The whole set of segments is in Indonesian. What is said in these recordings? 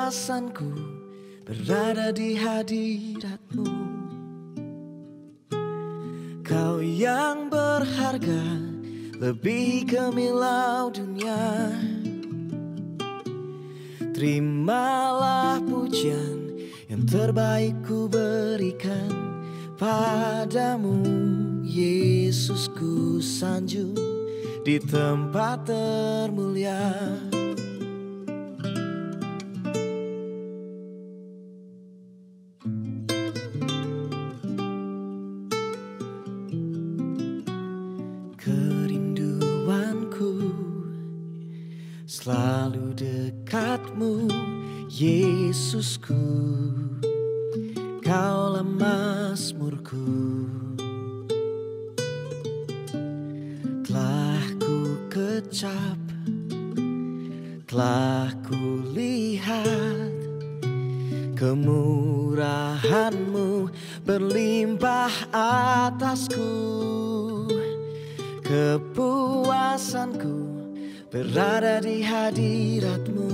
kepuasanku berada di hadirat-Mu. Kau yang berharga lebih gemilau dunia. Terimalah pujian yang terbaik ku berikan padamu, Yesus. Ku sanjung di tempat termulia. Kerinduanku selalu dekat-Mu, Yesusku. Kaulah mazmurku, telah ku kecap, telah ku lihat kemurahan-Mu berlimpah atasku. Kepuasanku berada di hadirat-Mu.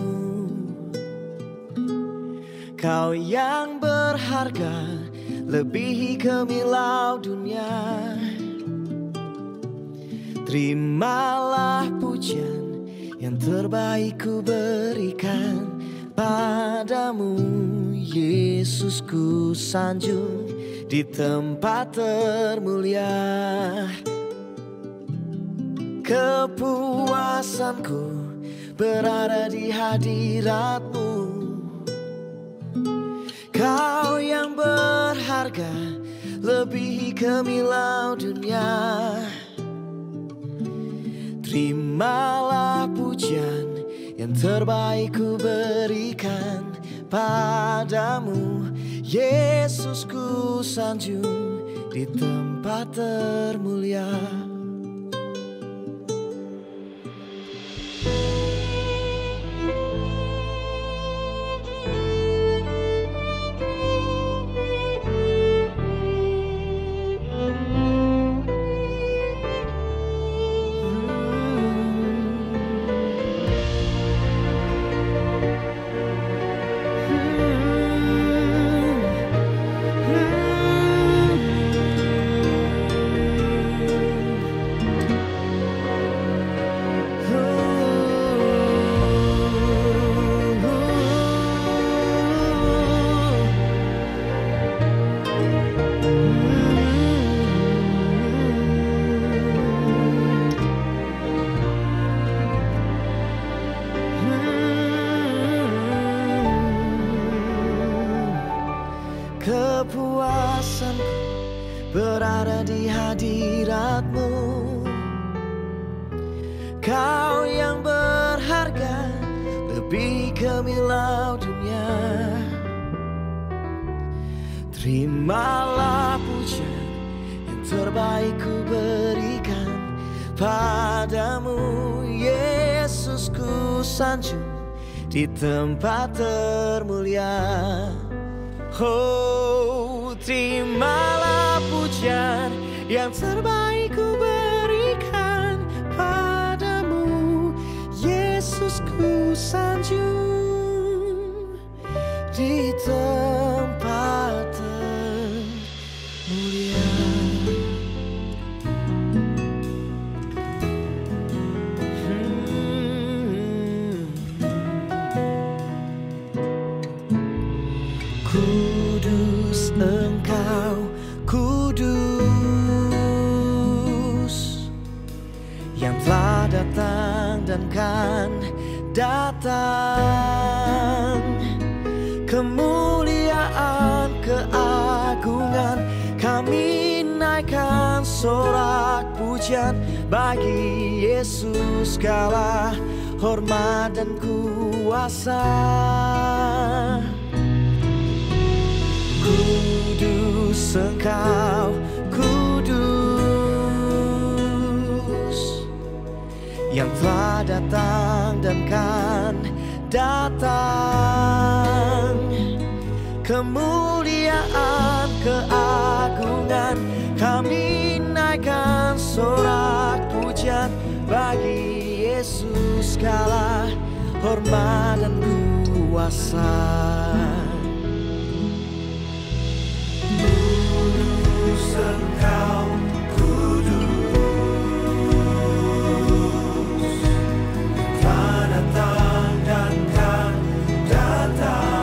Kau yang berharga lebih gemilau dunia. Terimalah pujian yang terbaik ku berikan padamu, Yesus. Ku sanjung di tempat termulia. Kepuasanku berada di hadirat-Mu. Kau yang berharga lebih gemilau dunia. Terimalah pujian yang terbaik ku berikan padamu, Yesus. Ku sanjung di tempat termulia. Kepuasanku berada di hadirat-Mu. Kau yang berharga lebih gemilau dunia. Terimalah pujian yang terbaik ku berikan padamu, Yesus. Ku sanjung di tempat termulia. Oh, terimalah pujian yang terbaik ku berikan padamu, Yesus. Ku sanjung di tempat termulia. Kudus Engkau, kudus, yang telah datang dan kan datang. Kemuliaan, keagungan, kami naikkan sorak pujian bagi Yesus. Segala hormat dan kuasa. Kudus Engkau, kudus, yang telah datang dan kan datang. Kemuliaan, keagungan, kami naikkan sorak pujian bagi Yesus. Segala hormat dan kuasa. kuasa. Kudus Engkau, kudus, telah datang dan kan datang.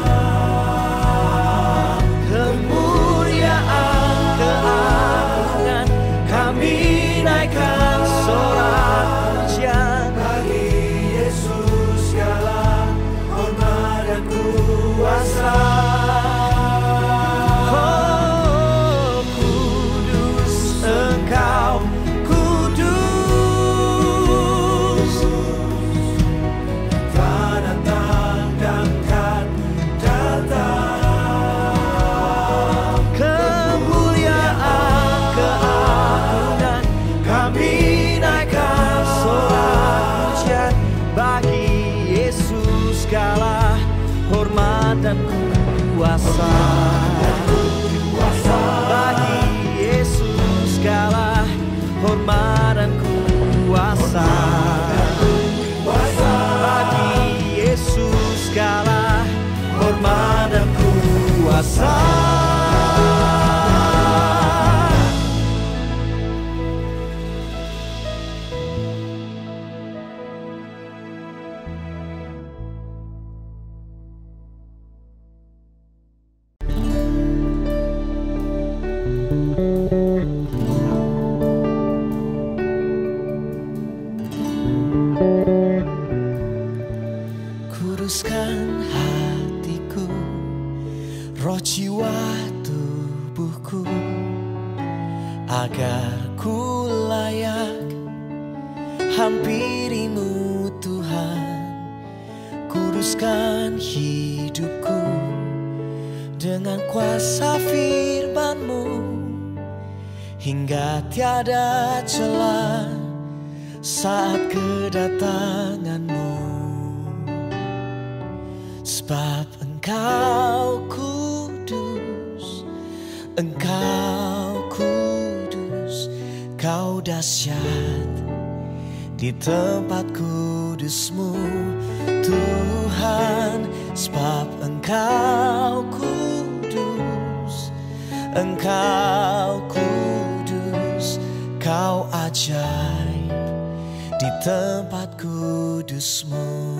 Kemuliaan, keagungan, kami naikkan sorak pujian Bagi Yesus segala hormat dan kuasa. Oh, kudus Engkau, kudus, Telah datang dan kan datang. kemuliaan, keagungan, kami naikkan sorak pujian bagi Yesus segala hormat dan kuasa. Bagi Yesus segala hormat dan kuasa. Bagi Yesus segala hormat dan kuasa. Kuduskan hatiku, roh jiwa tubuhku, agar ku layak hampirimu Tuhan. Kuduskan hidupku dengan kuasa firman-Mu, hingga tiada celah saat kedatangan-Mu. Sebab Engkau kudus, Engkau kudus, Kau dahsyat di tempat kudus-Mu Tuhan. Sebab Engkau kudus, Engkau kudus, Kau ajaib di tempat kudus-Mu.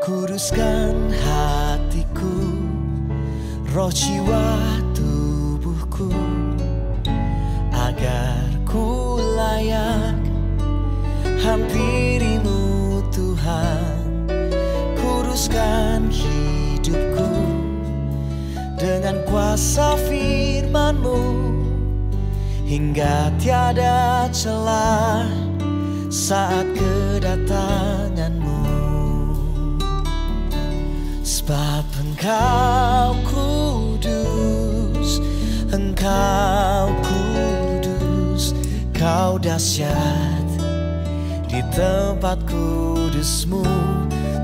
Kuduskan hatiku, roh jiwa tubuhku, agar ku layak hampirimu Tuhan. Kuduskan hidupku dengan kuasa firman-Mu, hingga tiada celah saat kedatangan-Mu. Sebab Engkau kudus, Engkau kudus, Kau dahsyat di tempat kudus-Mu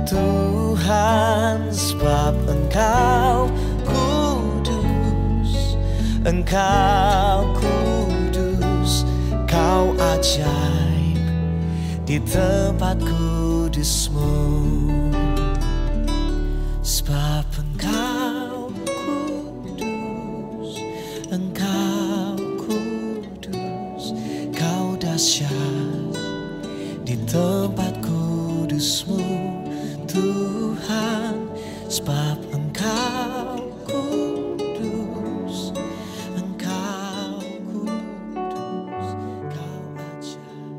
Tuhan. Sebab Engkau kudus, Engkau kudus, Kau ajaib di tempat kudus-Mu. Sebab Engkau kudus, Engkau kudus, Kau dahsyat di tempat kudus-Mu Tuhan. Sebab Engkau kudus, Engkau kudus, Kau ajaib.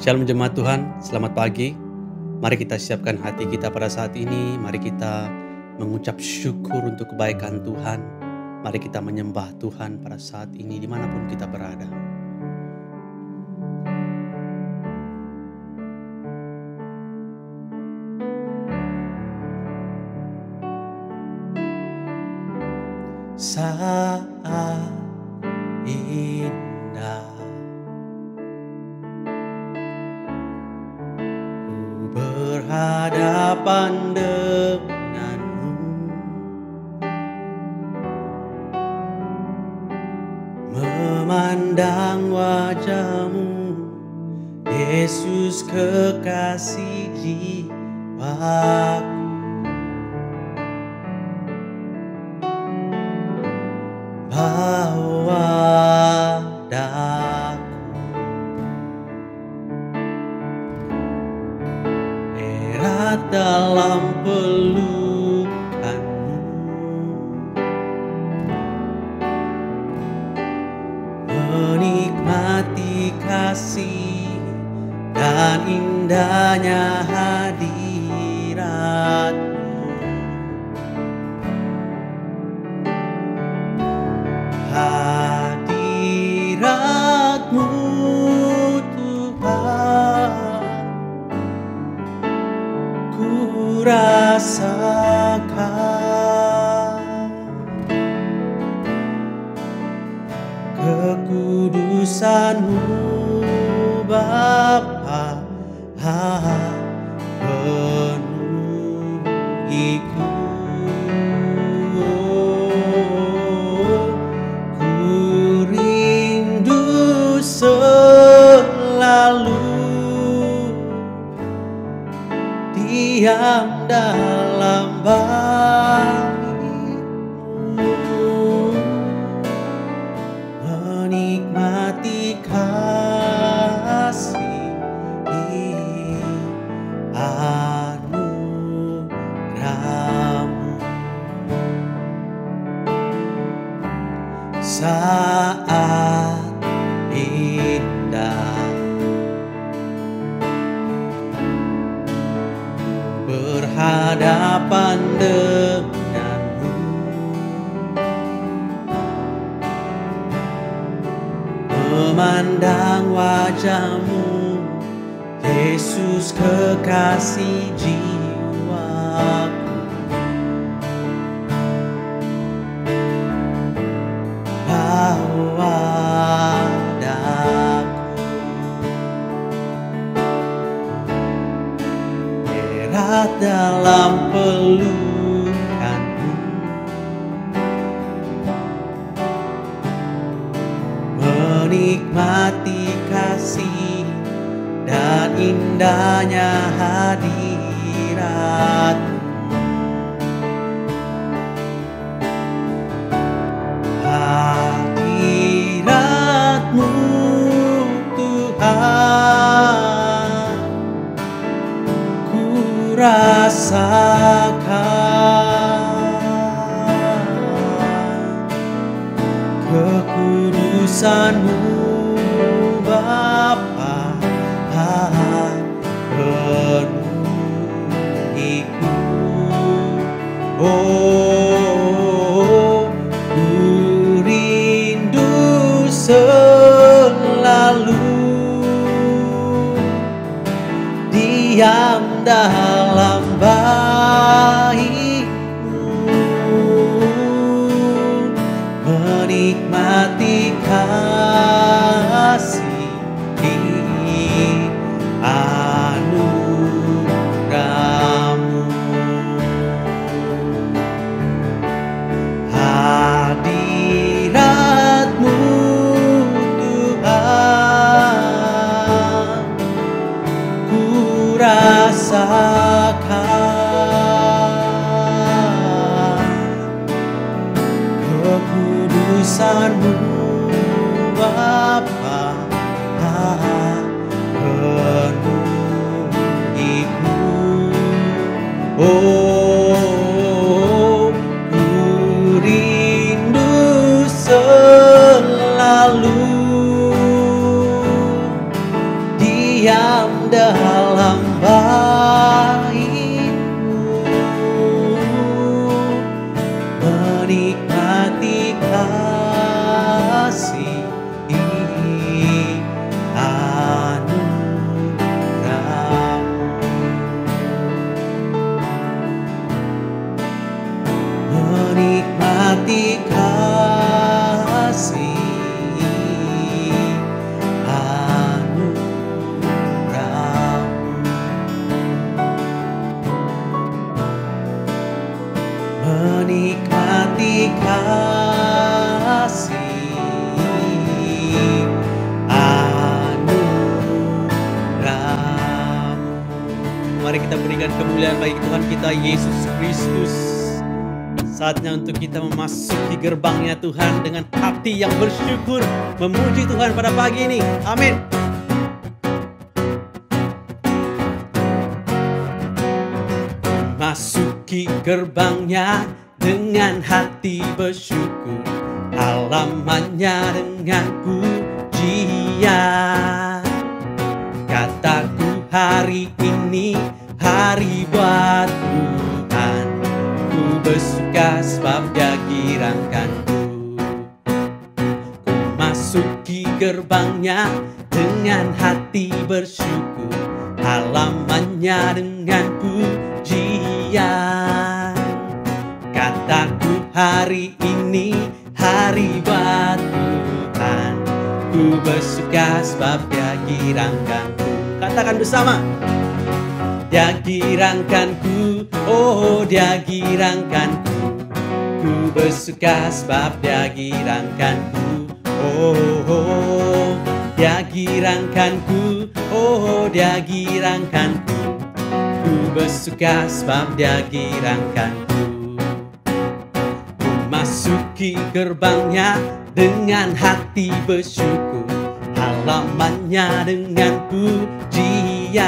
Shalom jemaat Tuhan, selamat pagi. Mari kita siapkan hati kita pada saat ini. Mari kita mengucap syukur untuk kebaikan Tuhan. Mari kita menyembah Tuhan pada saat ini dimanapun kita berada. Saat indah ku berhadapan denganmu, memandang wajahmu, Yesus kekasih jiwaku. Bawa daku erat dalam pelukanmu, menikmati kasih dan indahnya hadiratmu. Hadiratmu Tuhan, ku rasakan kekudusan-Mu Bapa, penuhiku. Selalu diam dalam bait-Mu, menikmati kasih anugerah-Mu. Saat indah berhadapan denganmu, memandang wajahmu, Yesus kekasih jiwaku. Bawa dalam pelukan-Mu, menikmati kasih dan indahnya hadirat-Mu. Hadirat-Mu Tuhan, rasakan kekudusan-Mu Bapa, penuhiku. Oh, ku rindu selalu diam dalam bait-Mu, menikmati kasih anugerah-Mu. Hadirat-Mu Tuhan, ku rasakan kekudusan-Mu Bapa, penuhiku. Oh, ku rindu selalu diam dalam bait-Mu, menikmati kita berikan kemuliaan bagi Tuhan kita Yesus Kristus. Saatnya untuk kita memasuki gerbangnya Tuhan dengan hati yang bersyukur, memuji Tuhan pada pagi ini. Amin. Masuki gerbangnya dengan hati bersyukur, halamannya dengan pujian. Kataku hari ini hari buat Tuhan, ku bersuka sebab Dia giranganku. Ku masuki gerbangnya dengan hati bersyukur, halamannya dengan pujian. Kataku hari ini hari buat Tuhan, ku bersuka sebab Dia giranganku. Katakan bersama. Dia giranganku, oh Dia giranganku, ku bersuka sebab Dia giranganku. Oh, Dia giranganku, oh Dia giranganku, ku bersuka sebab Dia giranganku. Ku masuki gerbangnya dengan hati bersyukur, halamannya dengan pujian.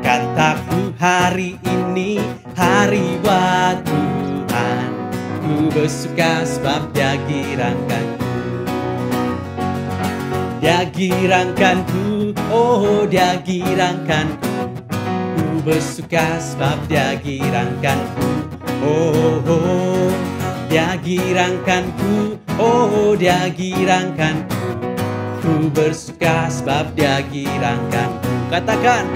Kataku hari ini hari buat Tuhan, ku bersuka sebab Dia giranganku. Dia giranganku, oh Dia giranganku, ku bersuka sebab Dia giranganku. Oh, oh, Dia giranganku, oh Dia giranganku, ku bersuka sebab Dia giranganku. Katakan.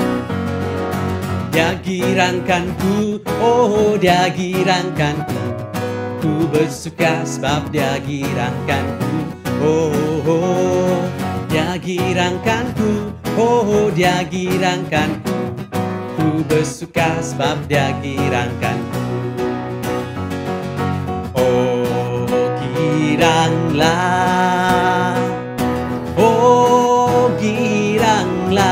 Dia giranganku, oh Dia giranganku, ku bersuka sebab Dia giranganku. Oh, oh, Dia giranganku, oh Dia giranganku, ku bersuka sebab Dia giranganku. Oh giranglah, oh giranglah,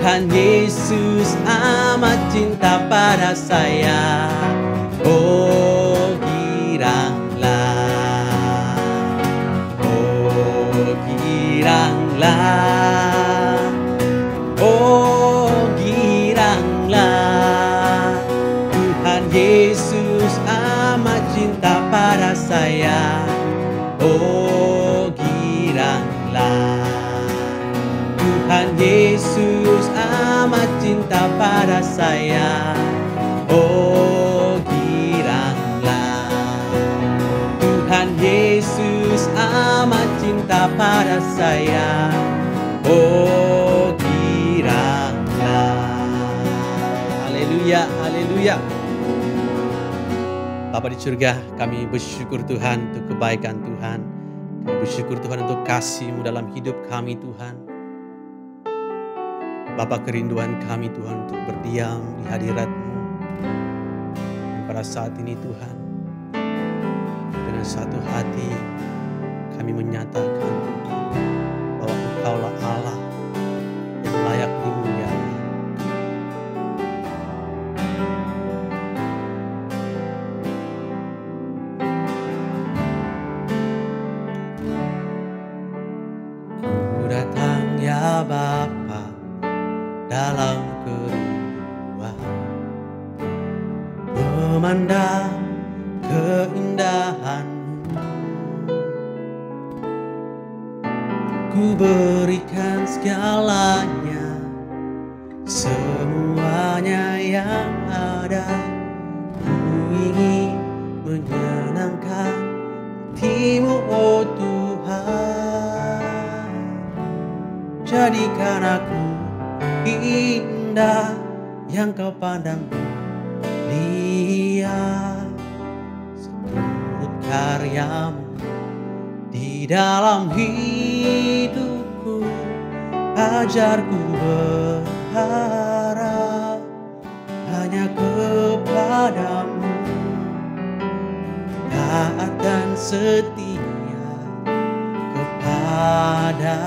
Tuhan Yesus amat cinta pada saya. Oh giranglah, oh giranglah, oh giranglah, Tuhan Yesus amat cinta pada saya. Oh giranglah, Tuhan Yesus amat cinta pada saya. Oh giranglah, Tuhan Yesus amat cinta pada saya. Oh giranglah. Haleluya, haleluya. Bapa di surga, kami bersyukur Tuhan untuk kebaikan Tuhan. Kami bersyukur Tuhan untuk kasih-Mu dalam hidup kami Tuhan. Bapa, kerinduan kami Tuhan untuk berdiam di hadirat-Mu. Dan pada saat ini Tuhan, dengan satu hati kami menyatakan bahwa Engkaulah Allah yang layak dimuliakan. Ku datang ya Bapa dalam kerinduan, memandang keindahan-Mu. Ku berikan segalanya, semuanya yang ada. Ku ingin menyenangkan hati-Mu, oh Tuhan. Jadikan aku indah yang Kau pandang mulia, seturut karya-Mu di dalam hidupku. Ajarku berharap hanya kepada-Mu, taat dan setia kepada-Mu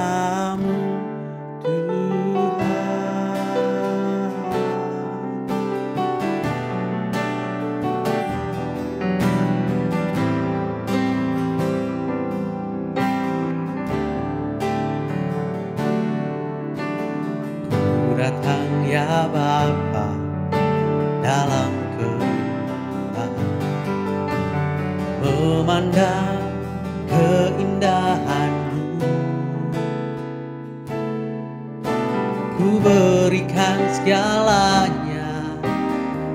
Tuhan. datang ya Bapa dalam keindahan, memandang keindahan-Mu. Ku berikan segalanya,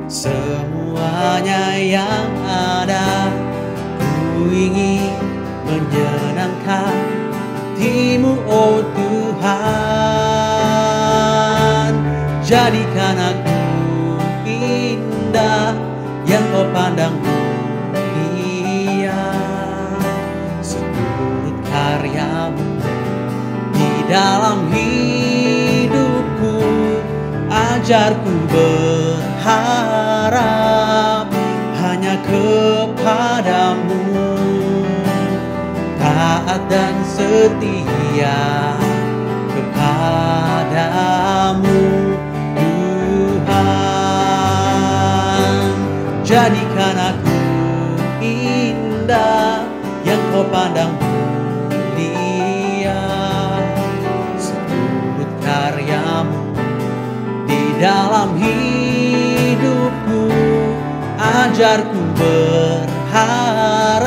semuanya yang ada. Ku ingin menyenangkan hati-Mu, oh Tuhan. Jadikan aku indah yang Kau pandang mulia. Seturut karya-Mu di dalam hidupku, ajarku berharap hanya kepada-Mu, taat dan setia kepada-Mu, Tuhan. Jadikan aku indah yang Kau pandang mulia. Seturut karya-Mu di dalam hidupku, ajarku berharap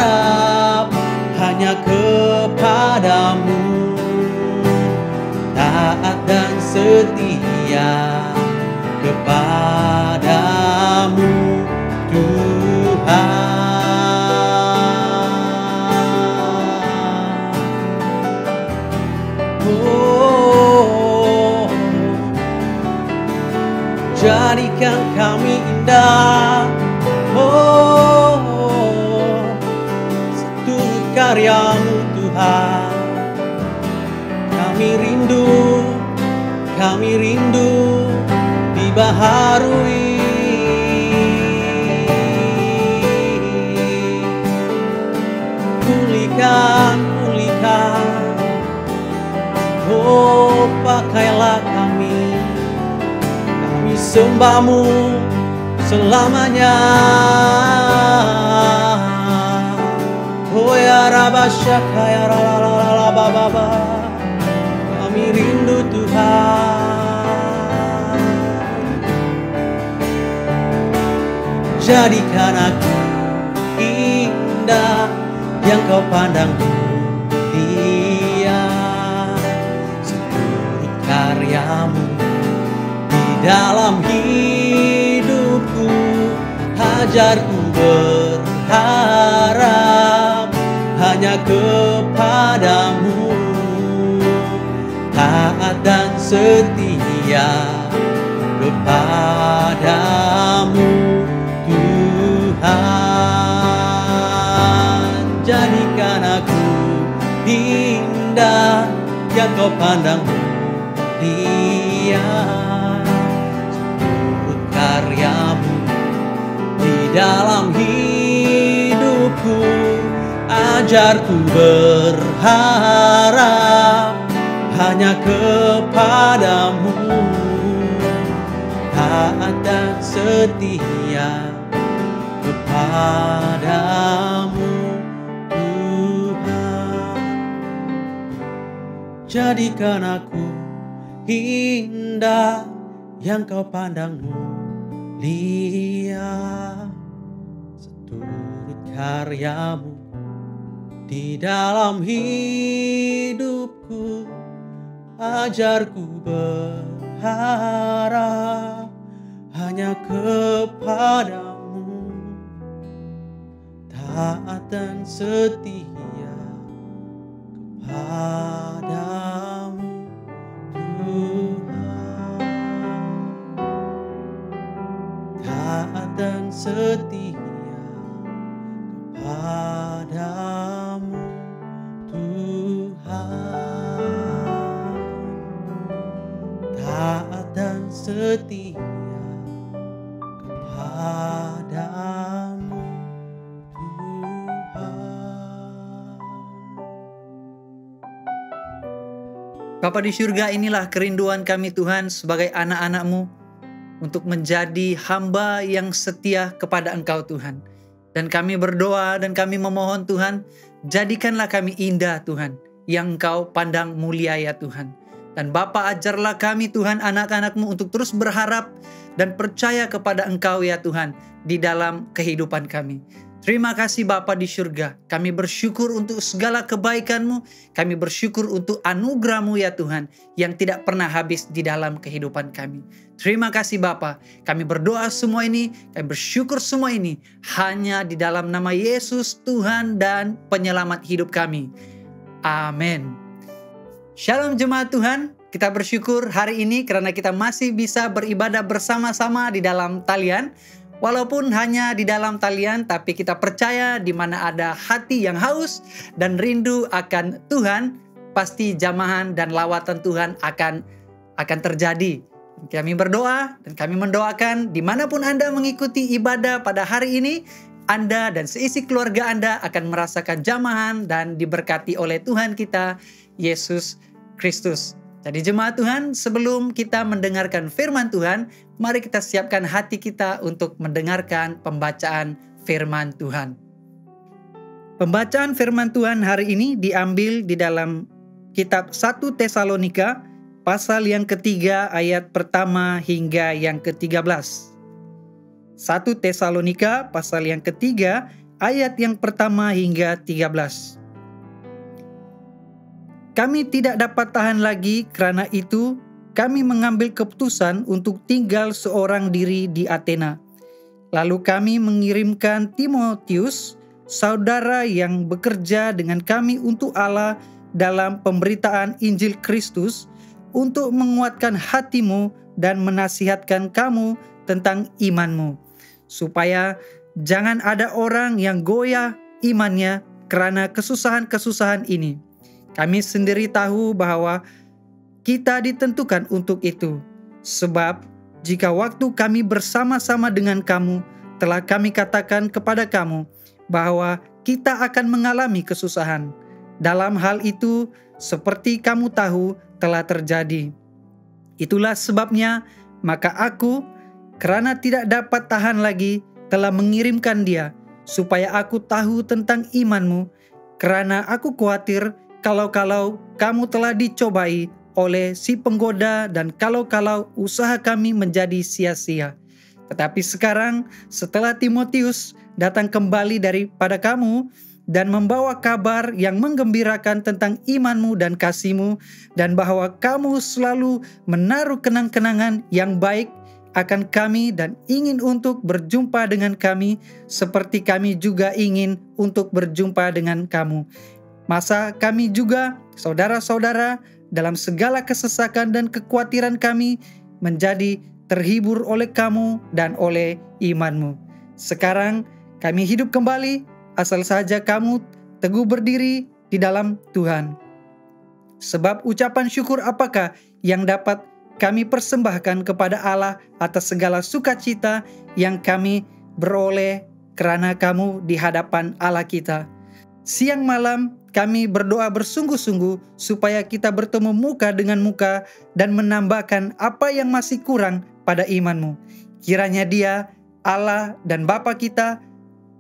hanya kepada-Mu, taat dan setia kepada-Mu, Tuhan. Oh, jadikan kami indah, oh, seturut karya-Mu Tuhan. Kami rindu dibaharui. Pulihkan, oh pakailah kami sembah-Mu selamanya. Oh ya Rabasyaka ya Baba, kami rindu Tuhan. Jadikan aku indah yang Kau pandang mulia. Seturut karya-Mu di dalam hidupku, ajarku berharap hanya kepada-Mu, taat dan setia kepada-Mu, Tuhan. Jadikan aku indah yang Kau pandang mulia. Seturut karya-Mu di dalam hidupku, ajarku berharap hanya kepada-Mu, taat dan setia kepada-Mu, Tuhan. Jadikan aku indah yang Kau pandang mulia. Seturut karya-Mu di dalam hidupku, ajarku berharap hanya kepada-Mu, taat dan setia kepada-Mu, Tuhan. Taat dan setia kepada-Mu, Tuhan. Taat dan setia kepada-Mu, Tuhan. Bapa di surga, inilah kerinduan kami Tuhan sebagai anak-anak-Mu, untuk menjadi hamba yang setia kepada Engkau Tuhan. Dan kami berdoa dan kami memohon Tuhan, jadikanlah kami indah Tuhan, yang Engkau pandang mulia ya Tuhan. Dan Bapa, ajarlah kami Tuhan anak-anak-Mu untuk terus berharap dan percaya kepada Engkau ya Tuhan di dalam kehidupan kami. Terima kasih Bapa di surga. Kami bersyukur untuk segala kebaikan-Mu. Kami bersyukur untuk anugerah-Mu ya Tuhan yang tidak pernah habis di dalam kehidupan kami. Terima kasih Bapa. Kami berdoa semua ini, kami bersyukur semua ini hanya di dalam nama Yesus Tuhan dan penyelamat hidup kami. Amin. Shalom jemaat Tuhan. Kita bersyukur hari ini karena kita masih bisa beribadah bersama-sama di dalam talian. Walaupun hanya di dalam talian, tapi kita percaya di mana ada hati yang haus dan rindu akan Tuhan, pasti jamahan dan lawatan Tuhan akan terjadi. Kami berdoa dan kami mendoakan dimanapun Anda mengikuti ibadah pada hari ini, Anda dan seisi keluarga Anda akan merasakan jamahan dan diberkati oleh Tuhan kita, Yesus Kristus. Jadi jemaat Tuhan, sebelum kita mendengarkan firman Tuhan, mari kita siapkan hati kita untuk mendengarkan pembacaan firman Tuhan. Pembacaan firman Tuhan hari ini diambil di dalam kitab 1 Tesalonika, pasal yang ketiga ayat pertama hingga yang ke-13. 1 Tesalonika, pasal yang ketiga ayat yang pertama hingga 13. Kami tidak dapat tahan lagi, karena itu kami mengambil keputusan untuk tinggal seorang diri di Athena. Lalu kami mengirimkan Timotius, saudara yang bekerja dengan kami untuk Allah dalam pemberitaan Injil Kristus, untuk menguatkan hatimu dan menasihatkan kamu tentang imanmu, supaya jangan ada orang yang goyah imannya karena kesusahan-kesusahan ini. Kami sendiri tahu bahwa kita ditentukan untuk itu. Sebab jika waktu kami bersama-sama dengan kamu, telah kami katakan kepada kamu bahwa kita akan mengalami kesusahan. Dalam hal itu, seperti kamu tahu, telah terjadi. Itulah sebabnya, maka aku, karena tidak dapat tahan lagi, telah mengirimkan dia, supaya aku tahu tentang imanmu, karena aku khawatir kalau-kalau kamu telah dicobai oleh si penggoda dan kalau-kalau usaha kami menjadi sia-sia. Tetapi sekarang setelah Timotius datang kembali daripada kamu dan membawa kabar yang menggembirakan tentang imanmu dan kasihmu, dan bahwa kamu selalu menaruh kenang-kenangan yang baik akan kami dan ingin untuk berjumpa dengan kami seperti kami juga ingin untuk berjumpa dengan kamu. Masa kami juga, saudara-saudara, dalam segala kesesakan dan kekhawatiran kami menjadi terhibur oleh kamu dan oleh imanmu. Sekarang kami hidup kembali, asal saja kamu teguh berdiri di dalam Tuhan. Sebab ucapan syukur apakah yang dapat kami persembahkan kepada Allah atas segala sukacita yang kami beroleh karena kamu di hadapan Allah kita. Siang malam kami berdoa bersungguh-sungguh supaya kita bertemu muka dengan muka dan menambahkan apa yang masih kurang pada imanmu. Kiranya Dia, Allah dan Bapa kita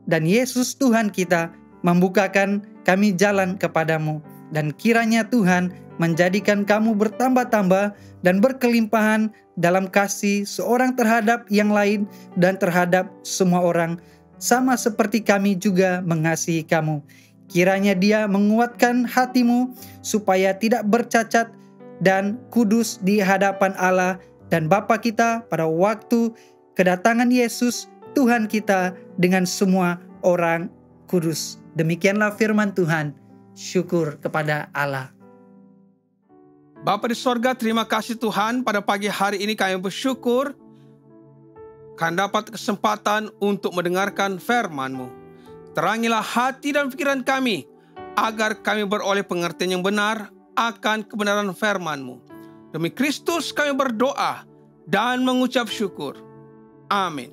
dan Yesus Tuhan kita membukakan kami jalan kepadamu. Dan kiranya Tuhan menjadikan kamu bertambah-tambah dan berkelimpahan dalam kasih seorang terhadap yang lain dan terhadap semua orang, sama seperti kami juga mengasihi kamu. Kiranya Dia menguatkan hatimu supaya tidak bercacat dan kudus di hadapan Allah dan Bapa kita pada waktu kedatangan Yesus Tuhan kita dengan semua orang kudus. Demikianlah firman Tuhan. Syukur kepada Allah. Bapa di sorga, terima kasih Tuhan, pada pagi hari ini kami bersyukur karena dapat kesempatan untuk mendengarkan firman-Mu. Terangilah hati dan pikiran kami, agar kami beroleh pengertian yang benar akan kebenaran firman-Mu. Demi Kristus kami berdoa dan mengucap syukur. Amin.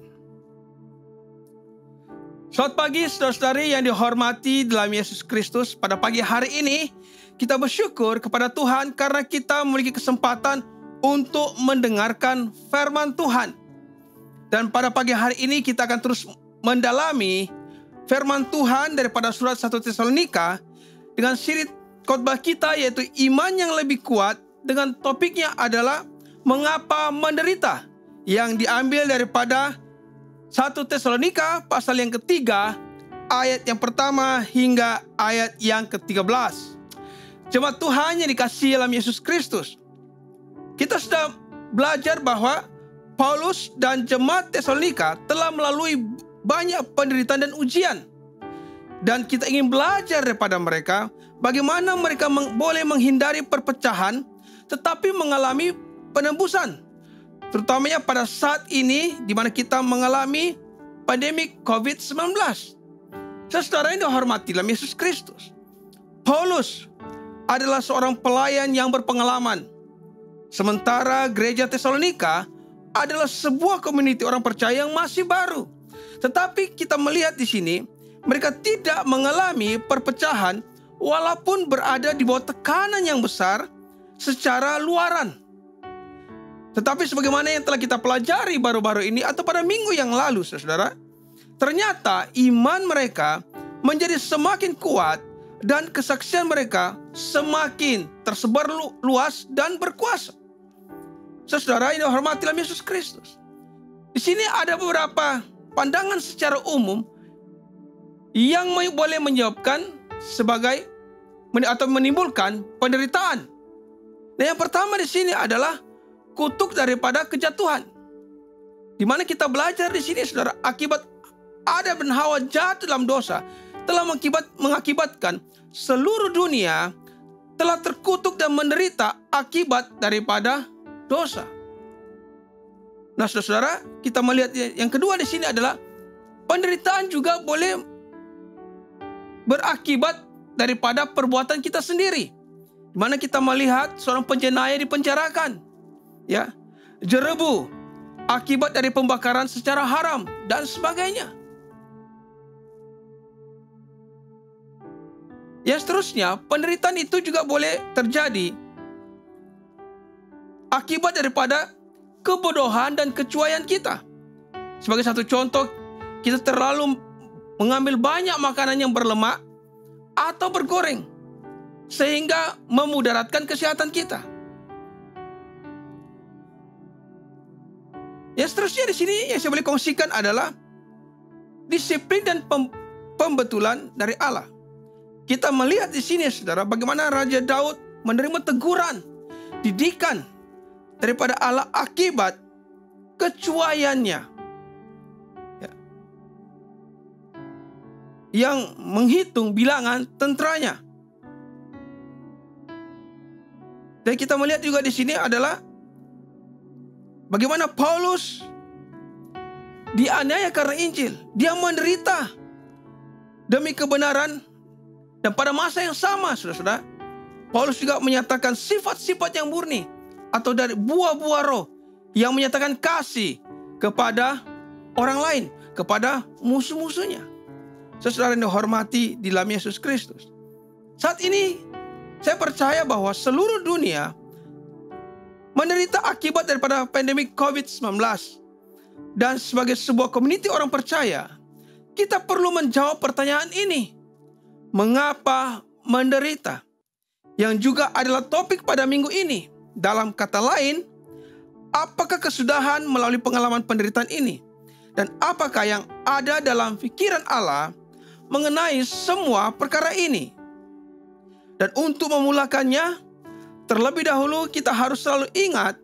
Selamat pagi saudara-saudari yang dihormati dalam Yesus Kristus. Pada pagi hari ini kita bersyukur kepada Tuhan karena kita memiliki kesempatan untuk mendengarkan firman Tuhan. Dan pada pagi hari ini kita akan terus mendalami firman Tuhan daripada surat 1 Tesalonika dengan siri khotbah kita, yaitu iman yang lebih kuat dengan topiknya adalah mengapa menderita, yang diambil daripada 1 Tesalonika pasal yang ketiga, ayat yang pertama hingga ayat yang ke-13. Jemaat Tuhan yang dikasihi dalam Yesus Kristus, kita sudah belajar bahwa Paulus dan jemaat Tesalonika telah melalui banyak penderitaan dan ujian. Dan kita ingin belajar daripada mereka bagaimana mereka boleh menghindari perpecahan tetapi mengalami penembusan. Terutamanya pada saat ini di mana kita mengalami pandemi COVID-19. Saudara yang dihormati dalam Yesus Kristus, Paulus adalah seorang pelayan yang berpengalaman. Sementara gereja Tesalonika adalah sebuah komuniti orang percaya yang masih baru. Tetapi kita melihat di sini, mereka tidak mengalami perpecahan walaupun berada di bawah tekanan yang besar secara luaran. Tetapi sebagaimana yang telah kita pelajari baru-baru ini atau pada minggu yang lalu, saudara, ternyata iman mereka menjadi semakin kuat dan kesaksian mereka semakin tersebar luas dan berkuasa. Saudara yang dihormati dalam Yesus Kristus, di sini ada beberapa pandangan secara umum yang boleh menyebabkan sebagai atau menimbulkan penderitaan. Dan yang pertama di sini adalah kutuk daripada kejatuhan. Di mana kita belajar di sini, saudara, akibat Adam dan Hawa jatuh dalam dosa telah mengakibatkan seluruh dunia telah terkutuk dan menderita akibat daripada dosa. Nah, saudara, kita melihat yang kedua di sini adalah penderitaan juga boleh berakibat daripada perbuatan kita sendiri. Di mana kita melihat seorang penjenayah dipenjarakan, ya, jerebu akibat dari pembakaran secara haram dan sebagainya. Yang seterusnya, penderitaan itu juga boleh terjadi akibat daripada kebodohan dan kecuaian kita. Sebagai satu contoh, kita terlalu mengambil banyak makanan yang berlemak atau bergoreng sehingga memudaratkan kesehatan kita. Yang seterusnya di sini yang saya boleh kongsikan adalah disiplin dan pembetulan dari Allah. Kita melihat di sini, saudara, bagaimana Raja Daud menerima teguran, didikan daripada Allah akibat kecuaiannya, ya, yang menghitung bilangan tenteranya. Dan kita melihat juga di sini adalah bagaimana Paulus dianiaya karena Injil. Dia menderita demi kebenaran. Dan pada masa yang sama, saudara-saudara, Paulus juga menyatakan sifat-sifat yang murni atau dari buah-buah roh yang menyatakan kasih kepada orang lain, kepada musuh-musuhnya. Saudara yang dihormati di dalam Yesus Kristus, saat ini saya percaya bahwa seluruh dunia menderita akibat daripada pandemi COVID-19. Dan sebagai sebuah komuniti orang percaya, kita perlu menjawab pertanyaan ini. Mengapa menderita? Yang juga adalah topik pada minggu ini. Dalam kata lain, apakah kesudahan melalui pengalaman penderitaan ini? Dan apakah yang ada dalam pikiran Allah mengenai semua perkara ini? Dan untuk memulakannya, terlebih dahulu kita harus selalu ingat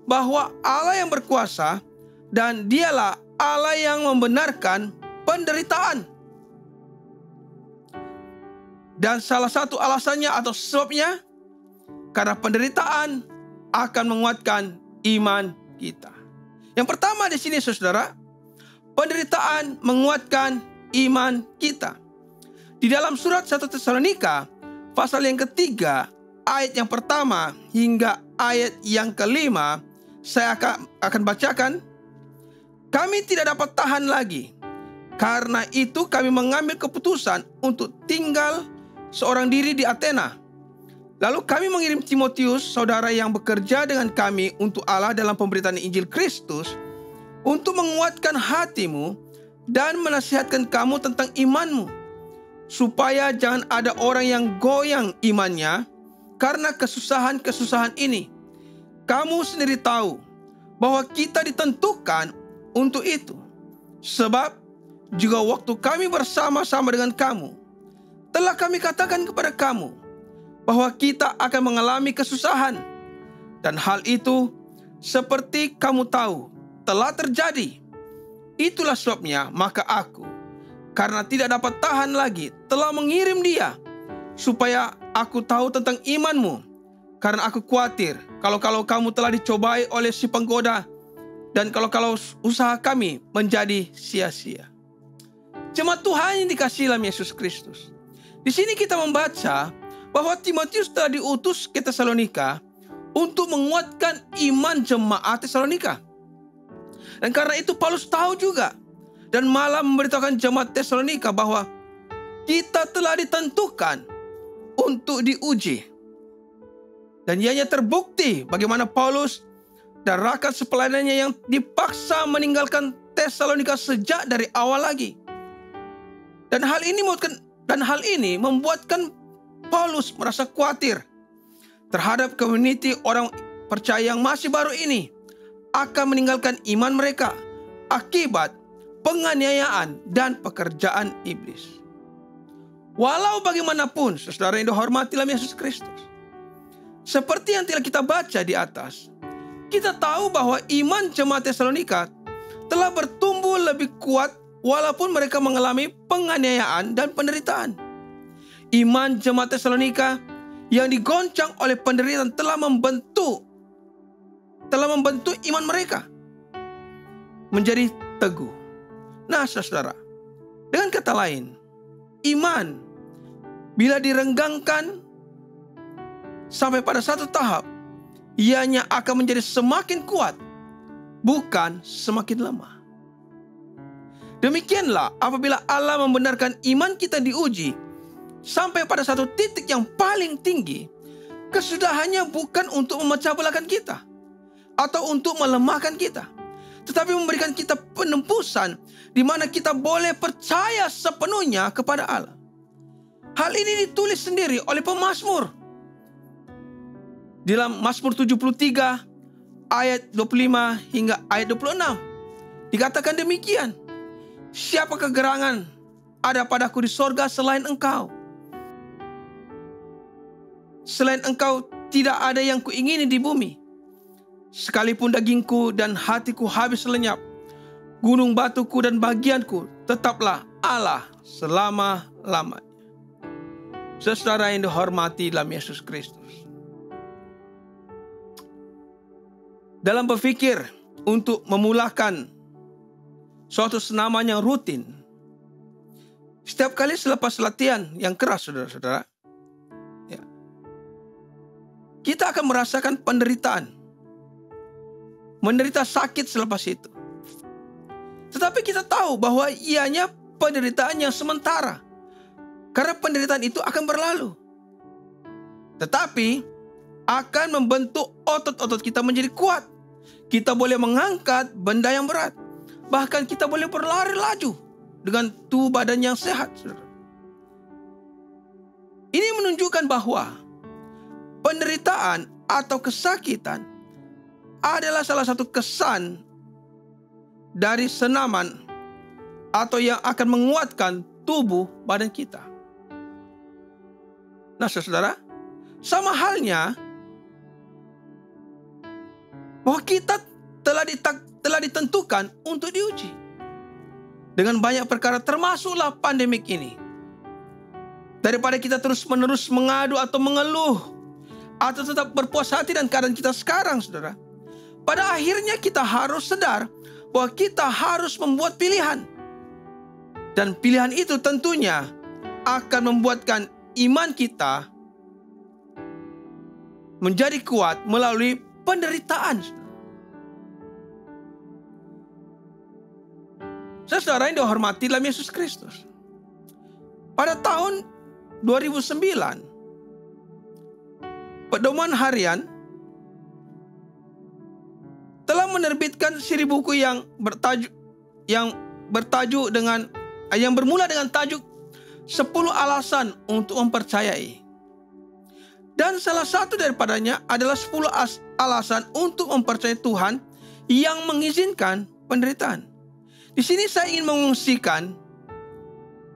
bahwa Allah yang berkuasa dan dialah Allah yang membenarkan penderitaan. Dan salah satu alasannya atau sebabnya, karena penderitaan akan menguatkan iman kita. Yang pertama di sini, saudara, penderitaan menguatkan iman kita. Di dalam surat 1 Tesalonika, pasal yang ketiga, ayat yang pertama hingga ayat yang kelima, saya akan bacakan. Kami tidak dapat tahan lagi. Karena itu kami mengambil keputusan untuk tinggal seorang diri di Athena. Lalu kami mengirim Timotius, saudara yang bekerja dengan kami untuk Allah dalam pemberitaan Injil Kristus, untuk menguatkan hatimu dan menasihatkan kamu tentang imanmu, supaya jangan ada orang yang goyang imannya karena kesusahan-kesusahan ini. kamu sendiri tahu bahwa kita ditentukan untuk itu. Sebab juga waktu kami bersama-sama dengan kamu, telah kami katakan kepada kamu bahwa kita akan mengalami kesusahan. Dan hal itu seperti kamu tahu telah terjadi. Itulah sebabnya maka aku, karena tidak dapat tahan lagi, telah mengirim dia, supaya aku tahu tentang imanmu. Karena aku khawatir kalau kamu telah dicobai oleh si penggoda, dan kalau usaha kami menjadi sia-sia. Jemaat Tuhan yang dikasihi dalam Yesus Kristus, di sini kita membaca bahwa Timotius telah diutus ke Tesalonika untuk menguatkan iman jemaat Tesalonika. Dan karena itu Paulus tahu juga dan malah memberitahukan jemaat Tesalonika bahwa kita telah ditentukan untuk diuji. Dan ianya terbukti bagaimana Paulus dan rakan sepelayanannya yang dipaksa meninggalkan Tesalonika sejak dari awal lagi. Dan hal ini membuatkan Paulus merasa khawatir terhadap community orang percaya yang masih baru ini akan meninggalkan iman mereka akibat penganiayaan dan pekerjaan iblis. Walau bagaimanapun, saudara yang dihormati dalam Yesus Kristus, seperti yang telah kita baca di atas, kita tahu bahwa iman jemaat Tesalonika telah bertumbuh lebih kuat walaupun mereka mengalami penganiayaan dan penderitaan. Iman jemaat Tesalonika yang digoncang oleh penderitaan telah membentuk iman mereka menjadi teguh. Nah, saudara, dengan kata lain, iman bila direnggangkan sampai pada satu tahap, ianya akan menjadi semakin kuat, bukan semakin lemah. Demikianlah apabila Allah membenarkan iman kita diuji sampai pada satu titik yang paling tinggi, kesudahannya bukan untuk memecah belahkan kita atau untuk melemahkan kita, tetapi memberikan kita penembusan di mana kita boleh percaya sepenuhnya kepada Allah. Hal ini ditulis sendiri oleh pemazmur. Dalam Mazmur 73 ayat 25 hingga ayat 26 dikatakan demikian. Siapa kegerangan ada padaku di sorga selain engkau? Selain engkau tidak ada yang kuingini di bumi. Sekalipun dagingku dan hatiku habis lenyap, gunung batuku dan bagianku tetaplah Allah selama-lamanya. Saudara yang dihormati dalam Yesus Kristus, dalam berpikir untuk memulakan suatu senaman yang rutin, setiap kali selepas latihan yang keras, saudara-saudara, ya, kita akan merasakan penderitaan, menderita sakit selepas itu. Tetapi kita tahu bahwa ianya penderitaan yang sementara, karena penderitaan itu akan berlalu. Tetapi akan membentuk otot-otot kita menjadi kuat. Kita boleh mengangkat benda yang berat. Bahkan kita boleh berlari laju dengan tubuh badan yang sehat. Ini menunjukkan bahwa penderitaan atau kesakitan adalah salah satu kesan dari senaman atau yang akan menguatkan tubuh badan kita. Nah, saudara, sama halnya bahwa kita telah ditentukan untuk diuji dengan banyak perkara, termasuklah pandemik ini. Daripada kita terus-menerus mengadu atau mengeluh atau tetap berpuas hati dan keadaan kita sekarang, saudara, pada akhirnya kita harus sadar bahwa kita harus membuat pilihan. Dan pilihan itu tentunya akan membuatkan iman kita menjadi kuat melalui penderitaan. Saudara yang dihormati dalam Yesus Kristus, pada tahun 2009, Pedoman Harian telah menerbitkan siri buku yang bermula dengan tajuk 10 alasan untuk mempercayai. Dan salah satu daripadanya adalah 10 alasan untuk mempercayai Tuhan yang mengizinkan penderitaan. Di sini saya ingin mengungsikan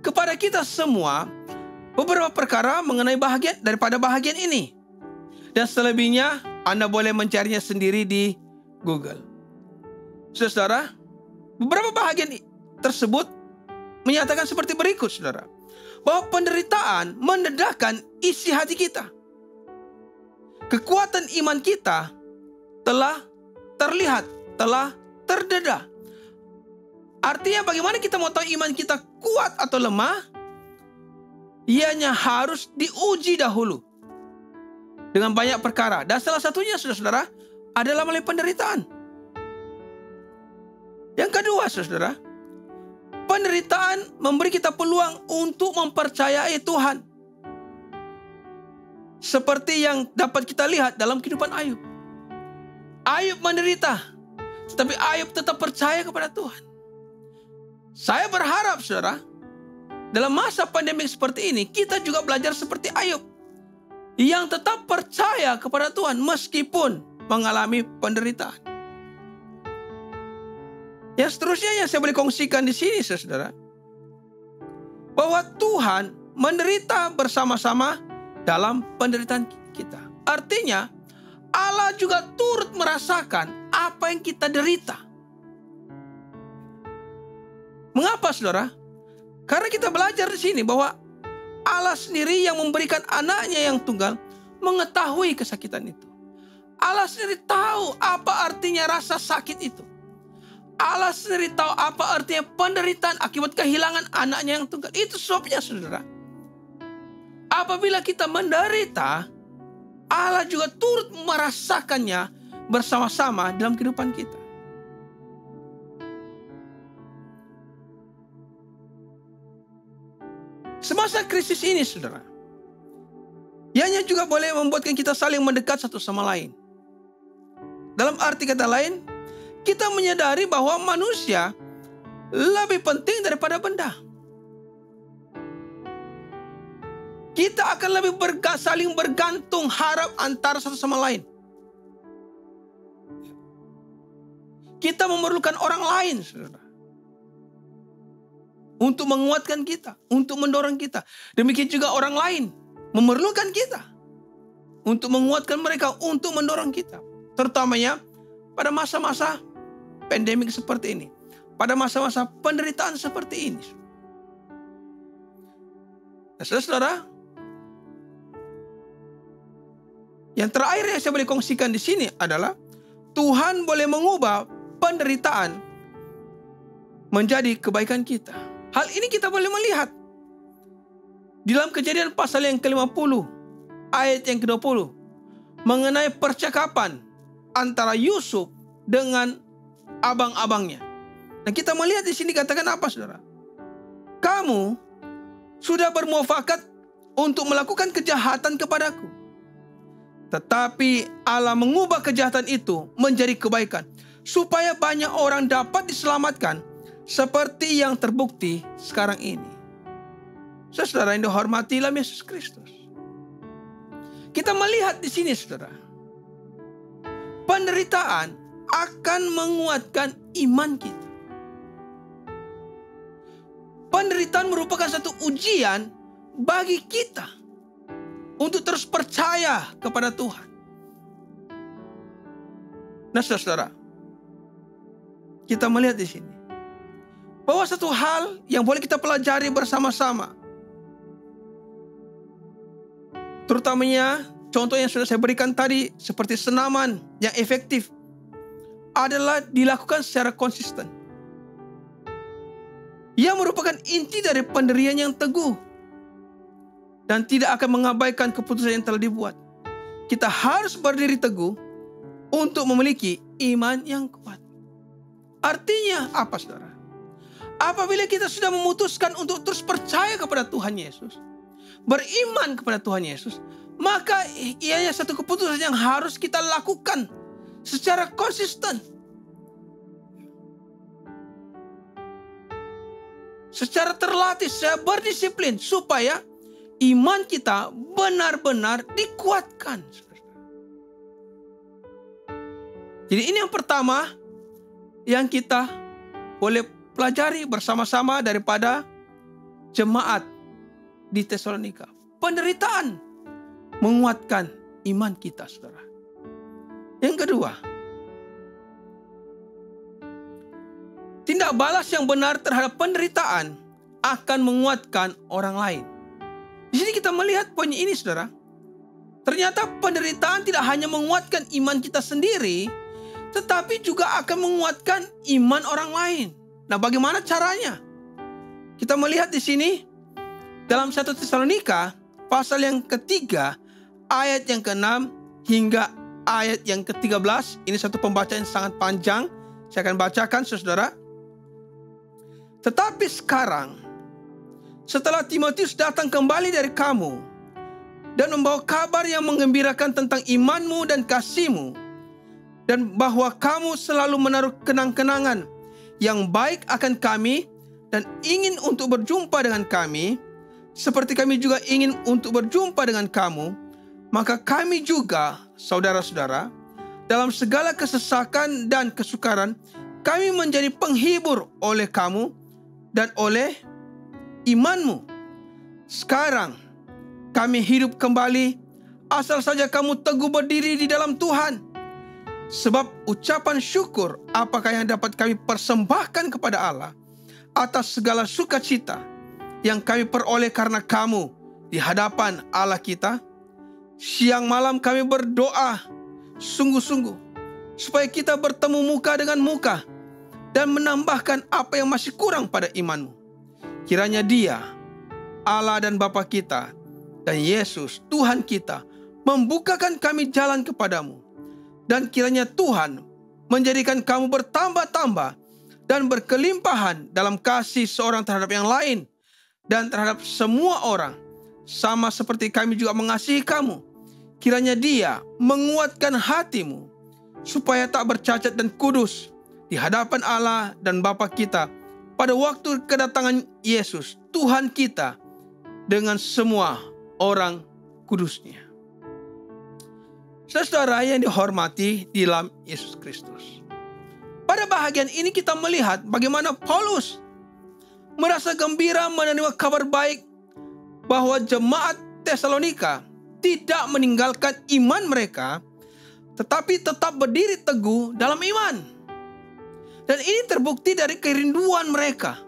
kepada kita semua beberapa perkara mengenai bahagian ini. Dan selebihnya Anda boleh mencarinya sendiri di Google. Saudara, beberapa bahagian tersebut menyatakan seperti berikut, saudara. Bahwa penderitaan mendedahkan isi hati kita. Kekuatan iman kita telah terlihat, telah terdedah. Artinya bagaimana kita mau tahu iman kita kuat atau lemah? Ianya harus diuji dahulu dengan banyak perkara. Dan salah satunya, saudara-saudara, adalah melalui penderitaan. Yang kedua, saudara, penderitaan memberi kita peluang untuk mempercayai Tuhan. Seperti yang dapat kita lihat dalam kehidupan Ayub. Ayub menderita, tetapi Ayub tetap percaya kepada Tuhan. Saya berharap, saudara, dalam masa pandemi seperti ini, kita juga belajar seperti Ayub, yang tetap percaya kepada Tuhan meskipun mengalami penderitaan. Yang seterusnya yang saya boleh kongsikan di sini, saudara, bahwa Tuhan menderita bersama-sama dalam penderitaan kita. Artinya, Allah juga turut merasakan apa yang kita derita. Mengapa, saudara? Karena kita belajar di sini bahwa Allah sendiri yang memberikan anaknya yang tunggal mengetahui kesakitan itu. Allah sendiri tahu apa artinya rasa sakit itu. Allah sendiri tahu apa artinya penderitaan akibat kehilangan anaknya yang tunggal. Itu sebabnya, saudara, apabila kita menderita, Allah juga turut merasakannya bersama-sama dalam kehidupan kita. Semasa krisis ini, saudara, ianya juga boleh membuatkan kita saling mendekat satu sama lain. Dalam arti kata lain, kita menyadari bahwa manusia lebih penting daripada benda. Kita akan lebih saling bergantung harap antara satu sama lain. Kita memerlukan orang lain, saudara, untuk menguatkan kita, untuk mendorong kita. Demikian juga orang lain memerlukan kita untuk menguatkan mereka, untuk mendorong kita. Terutamanya pada masa-masa pandemik seperti ini, pada masa-masa penderitaan seperti ini. Nah, saudara, yang terakhir yang saya boleh kongsikan di sini adalah Tuhan boleh mengubah penderitaan menjadi kebaikan kita. Hal ini kita boleh melihat di dalam Kejadian pasal yang ke-50 ayat yang ke-20 mengenai percakapan antara Yusuf dengan abang-abangnya. Nah, kita melihat di sini katakan apa, saudara? Kamu sudah bermufakat untuk melakukan kejahatan kepadaku, tetapi Allah mengubah kejahatan itu menjadi kebaikan, supaya banyak orang dapat diselamatkan, seperti yang terbukti sekarang ini. Saudara yang dihormati dalam Yesus Kristus, kita melihat di sini, saudara, penderitaan akan menguatkan iman kita. Penderitaan merupakan satu ujian bagi kita untuk terus percaya kepada Tuhan. Nah, saudara, kita melihat di sini bahwa satu hal yang boleh kita pelajari bersama-sama, terutamanya contoh yang sudah saya berikan tadi, seperti senaman yang efektif, adalah dilakukan secara konsisten. Ia merupakan inti dari pendirian yang teguh dan tidak akan mengabaikan keputusan yang telah dibuat. Kita harus berdiri teguh untuk memiliki iman yang kuat. Artinya apa, saudara? Apabila kita sudah memutuskan untuk terus percaya kepada Tuhan Yesus, beriman kepada Tuhan Yesus, maka ianya satu keputusan yang harus kita lakukan secara konsisten, secara terlatih, secara berdisiplin, supaya iman kita benar-benar dikuatkan. Jadi ini yang pertama yang kita boleh pelajari bersama-sama daripada jemaat di Tesalonika. Penderitaan menguatkan iman kita, saudara. Yang kedua, tindak balas yang benar terhadap penderitaan akan menguatkan orang lain. Di sini kita melihat poin ini, saudara. Ternyata penderitaan tidak hanya menguatkan iman kita sendiri, tetapi juga akan menguatkan iman orang lain. Nah, bagaimana caranya? Kita melihat di sini dalam 1 Tesalonika pasal yang ketiga, ayat yang ke-6 hingga ayat yang ke-13. Ini satu pembacaan yang sangat panjang. Saya akan bacakan, saudara. Tetapi sekarang, setelah Timotius datang kembali dari kamu dan membawa kabar yang menggembirakan tentang imanmu dan kasihmu, dan bahwa kamu selalu menaruh kenang-kenangan yang baik akan kami dan ingin untuk berjumpa dengan kami, seperti kami juga ingin untuk berjumpa dengan kamu, maka kami juga, saudara-saudara, dalam segala kesesakan dan kesukaran, kami menjadi penghibur oleh kamu dan oleh imanmu. Sekarang kami hidup kembali, asal saja kamu teguh berdiri di dalam Tuhan. Sebab ucapan syukur apakah yang dapat kami persembahkan kepada Allah atas segala sukacita yang kami peroleh karena kamu di hadapan Allah kita. Siang malam kami berdoa sungguh-sungguh supaya kita bertemu muka dengan muka dan menambahkan apa yang masih kurang pada imanmu. Kiranya Dia, Allah dan Bapa kita, dan Yesus Tuhan kita membukakan kami jalan kepadamu. Dan kiranya Tuhan menjadikan kamu bertambah-tambah dan berkelimpahan dalam kasih seorang terhadap yang lain dan terhadap semua orang, sama seperti kami juga mengasihi kamu. Kiranya Dia menguatkan hatimu supaya tak bercacat dan kudus di hadapan Allah dan Bapa kita pada waktu kedatangan Yesus Tuhan kita dengan semua orang kudusnya. Saudara yang dihormati di dalam Yesus Kristus, pada bahagian ini kita melihat bagaimana Paulus merasa gembira menerima kabar baik bahwa jemaat Tesalonika tidak meninggalkan iman mereka, tetapi tetap berdiri teguh dalam iman. Dan ini terbukti dari kerinduan mereka.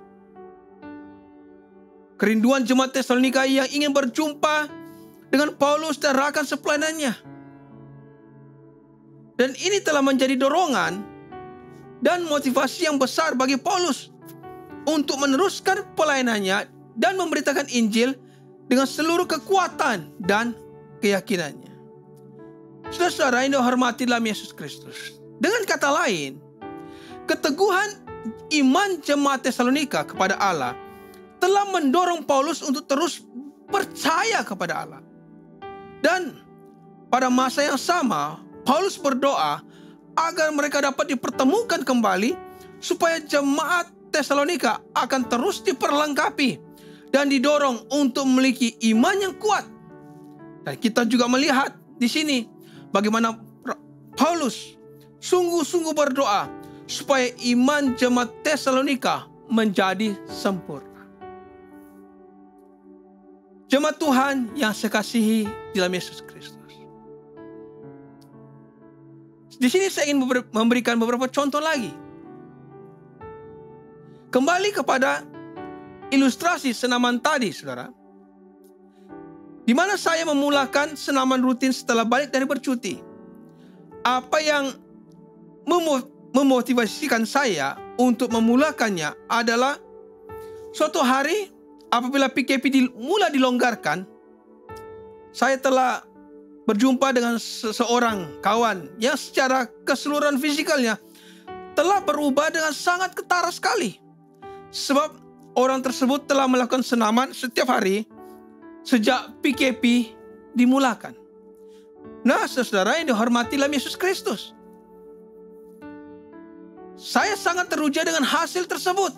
Kerinduan jemaat Tesalonika yang ingin berjumpa dengan Paulus dan rakan sepelayanannya. Dan ini telah menjadi dorongan dan motivasi yang besar bagi Paulus untuk meneruskan pelayanannya dan memberitakan Injil dengan seluruh kekuatan dan keyakinannya. Saudara-saudara yang dihormati dalam Yesus Kristus, dengan kata lain, keteguhan iman jemaat Tesalonika kepada Allah telah mendorong Paulus untuk terus percaya kepada Allah. Dan pada masa yang sama, Paulus berdoa agar mereka dapat dipertemukan kembali supaya jemaat Tesalonika akan terus diperlengkapi dan didorong untuk memiliki iman yang kuat. Dan kita juga melihat di sini bagaimana Paulus sungguh-sungguh berdoa supaya iman jemaat Tesalonika menjadi sempurna. Jemaat Tuhan yang saya kasihi dalam Yesus Kristus. Di sini saya ingin memberikan beberapa contoh lagi. Kembali kepada ilustrasi senaman tadi, saudara. Di mana saya memulakan senaman rutin setelah balik dari bercuti. Apa yang memotivasikan saya untuk memulakannya adalah suatu hari apabila PKP mulai dilonggarkan, saya telah berjumpa dengan seseorang kawan yang secara keseluruhan fisikalnya telah berubah dengan sangat ketara sekali. Sebab orang tersebut telah melakukan senaman setiap hari sejak PKP dimulakan. Nah, saudara yang dihormati dalam Yesus Kristus, saya sangat teruja dengan hasil tersebut.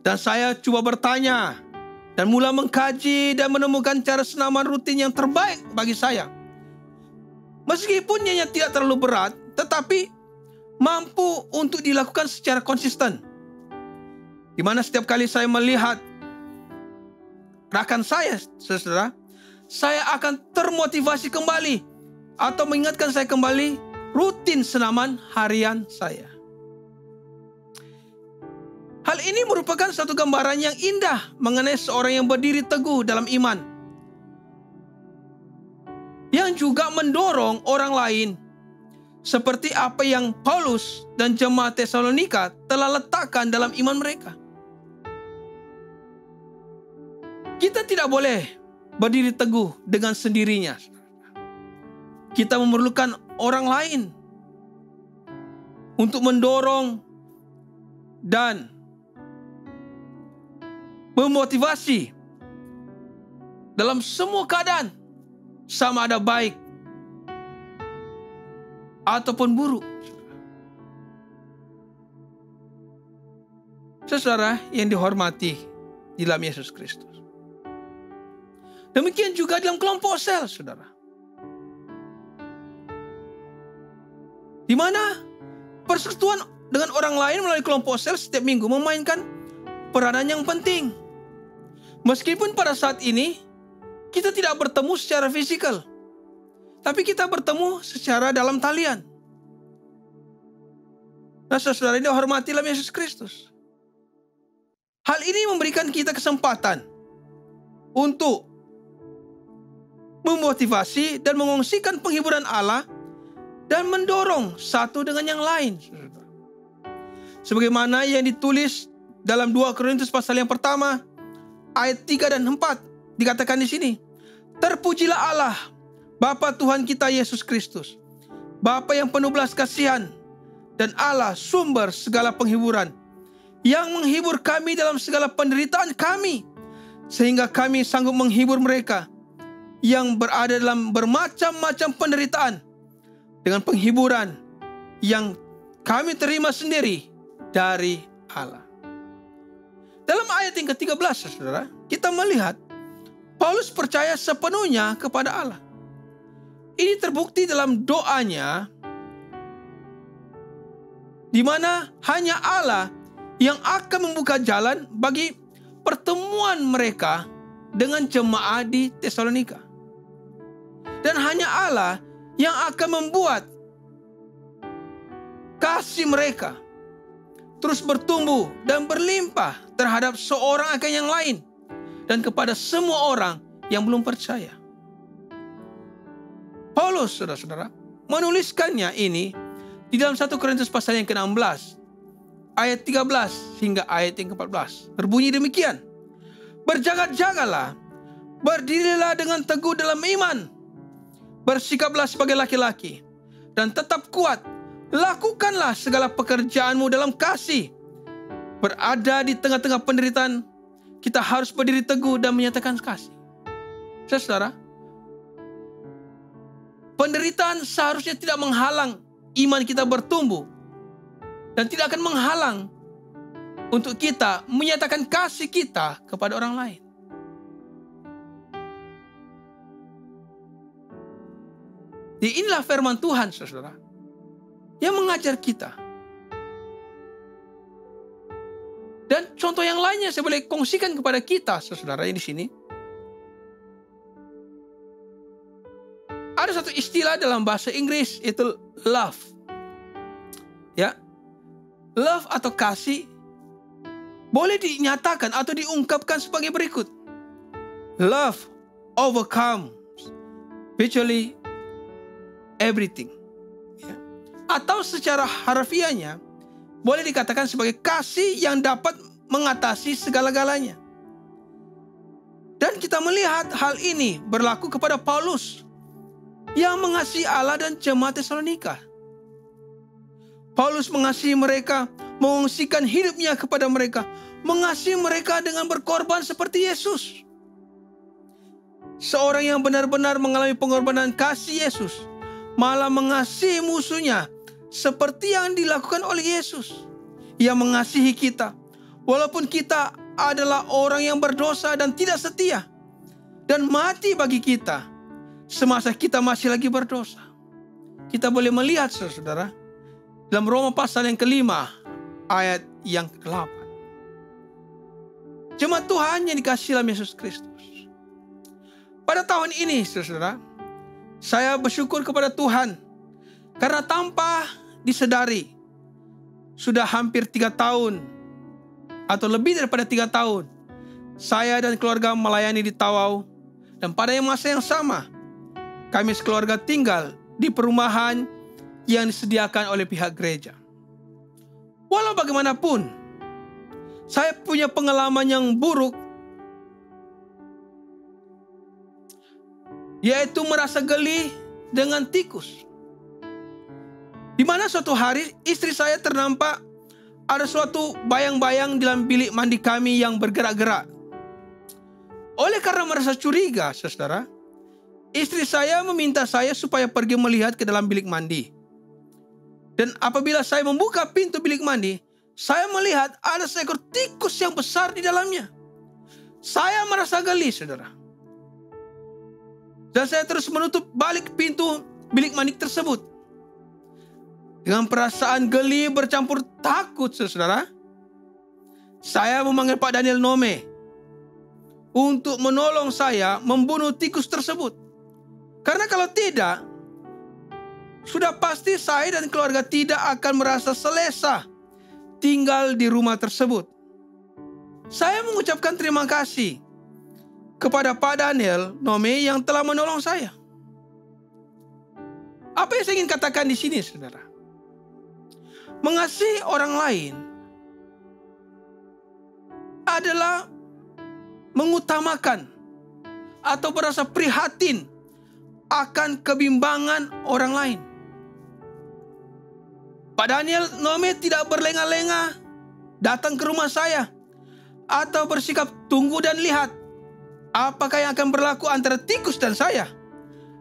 Dan saya coba bertanya dan mulai mengkaji dan menemukan cara senaman rutin yang terbaik bagi saya. Meskipun ianya tidak terlalu berat, tetapi mampu untuk dilakukan secara konsisten. Di mana setiap kali saya melihat rakan saya, saudara, saya akan termotivasi kembali atau mengingatkan saya kembali rutin senaman harian saya. Hal ini merupakan satu gambaran yang indah mengenai seorang yang berdiri teguh dalam iman, yang juga mendorong orang lain, seperti apa yang Paulus dan jemaat Tesalonika telah letakkan dalam iman mereka. Kita tidak boleh berdiri teguh dengan sendirinya. Kita memerlukan orang lain untuk mendorong dan memotivasi dalam semua keadaan, sama ada baik ataupun buruk. Saudara yang dihormati di dalam Yesus Kristus. Demikian juga dalam kelompok sel, saudara. Di mana persekutuan dengan orang lain melalui kelompok sel setiap minggu memainkan peranan yang penting. Meskipun pada saat ini kita tidak bertemu secara fisikal, tapi kita bertemu secara dalam talian. Nah, saudara ini hormati dalam Yesus Kristus. Hal ini memberikan kita kesempatan untuk memotivasi dan mengongsikan penghiburan Allah dan mendorong satu dengan yang lain. Sebagaimana yang ditulis dalam 2 Korintus pasal yang pertama, ayat 3 dan 4, dikatakan di sini, terpujilah Allah, Bapa Tuhan kita Yesus Kristus, Bapa yang penuh belas kasihan, dan Allah sumber segala penghiburan, yang menghibur kami dalam segala penderitaan kami, sehingga kami sanggup menghibur mereka yang berada dalam bermacam-macam penderitaan, dengan penghiburan yang kami terima sendiri dari Allah. Dalam ayat yang ke-13, saudara, kita melihat Paulus percaya sepenuhnya kepada Allah. Ini terbukti dalam doanya, di mana hanya Allah yang akan membuka jalan bagi pertemuan mereka dengan jemaat di Tesalonika. Dan hanya Allah yang akan membuat kasih mereka terus bertumbuh dan berlimpah terhadap seorang akan yang lain dan kepada semua orang yang belum percaya. Paulus, saudara-saudara, menuliskannya ini di dalam 1 Korintus pasal yang ke-16, ayat 13 hingga ayat yang ke-14. Berbunyi demikian, berjaga-jagalah, berdirilah dengan teguh dalam iman, bersikaplah sebagai laki-laki, dan tetap kuat. Lakukanlah segala pekerjaanmu dalam kasih. Berada di tengah-tengah penderitaan, kita harus berdiri teguh dan menyatakan kasih. Saudara, penderitaan seharusnya tidak menghalang iman kita bertumbuh, dan tidak akan menghalang untuk kita menyatakan kasih kita kepada orang lain. Inilah firman Tuhan, saudara, yang mengajar kita. Dan contoh yang lainnya saya boleh kongsikan kepada kita, saudara, di sini. Ada satu istilah dalam bahasa Inggris, itu love. Ya, love atau kasih boleh dinyatakan atau diungkapkan sebagai berikut. Love overcomes virtually everything. Ya. Atau secara harfiahnya boleh dikatakan sebagai kasih yang dapat mengatasi segala-galanya. Dan kita melihat hal ini berlaku kepada Paulus yang mengasihi Allah dan jemaat Tesalonika. Paulus mengasihi mereka, mengungsikan hidupnya kepada mereka, mengasihi mereka dengan berkorban seperti Yesus. Seorang yang benar-benar mengalami pengorbanan kasih Yesus, malah mengasihi musuhnya seperti yang dilakukan oleh Yesus. Ia mengasihi kita walaupun kita adalah orang yang berdosa dan tidak setia, dan mati bagi kita semasa kita masih lagi berdosa. Kita boleh melihat, saudara, dalam Roma pasal yang ke-5 ayat yang ke-8. Jemaat Tuhan yang dikasihi dalam Yesus Kristus, pada tahun ini, saudara, saya bersyukur kepada Tuhan karena tanpa disedari sudah hampir 3 tahun atau lebih daripada 3 tahun saya dan keluarga melayani di Tawau, dan pada masa yang sama kami sekeluarga tinggal di perumahan yang disediakan oleh pihak gereja. Walau bagaimanapun, saya punya pengalaman yang buruk, yaitu merasa geli dengan tikus. Di mana suatu hari istri saya ternampak ada suatu bayang-bayang di dalam bilik mandi kami yang bergerak-gerak. Oleh karena merasa curiga, saudara, istri saya meminta saya supaya pergi melihat ke dalam bilik mandi. Dan apabila saya membuka pintu bilik mandi, saya melihat ada seekor tikus yang besar di dalamnya. Saya merasa geli, saudara. Dan saya terus menutup balik pintu bilik mandi tersebut. Dengan perasaan geli bercampur takut, saudara, saya memanggil Pak Daniel Nome untuk menolong saya membunuh tikus tersebut. Karena kalau tidak, sudah pasti saya dan keluarga tidak akan merasa selesa tinggal di rumah tersebut. Saya mengucapkan terima kasih kepada Pak Daniel Nome yang telah menolong saya. Apa yang saya ingin katakan di sini, saudara? Mengasihi orang lain adalah mengutamakan atau berasa prihatin akan kebimbangan orang lain. Pak Daniel Nome tidak berlenga-lenga datang ke rumah saya atau bersikap tunggu dan lihat apakah yang akan berlaku antara tikus dan saya,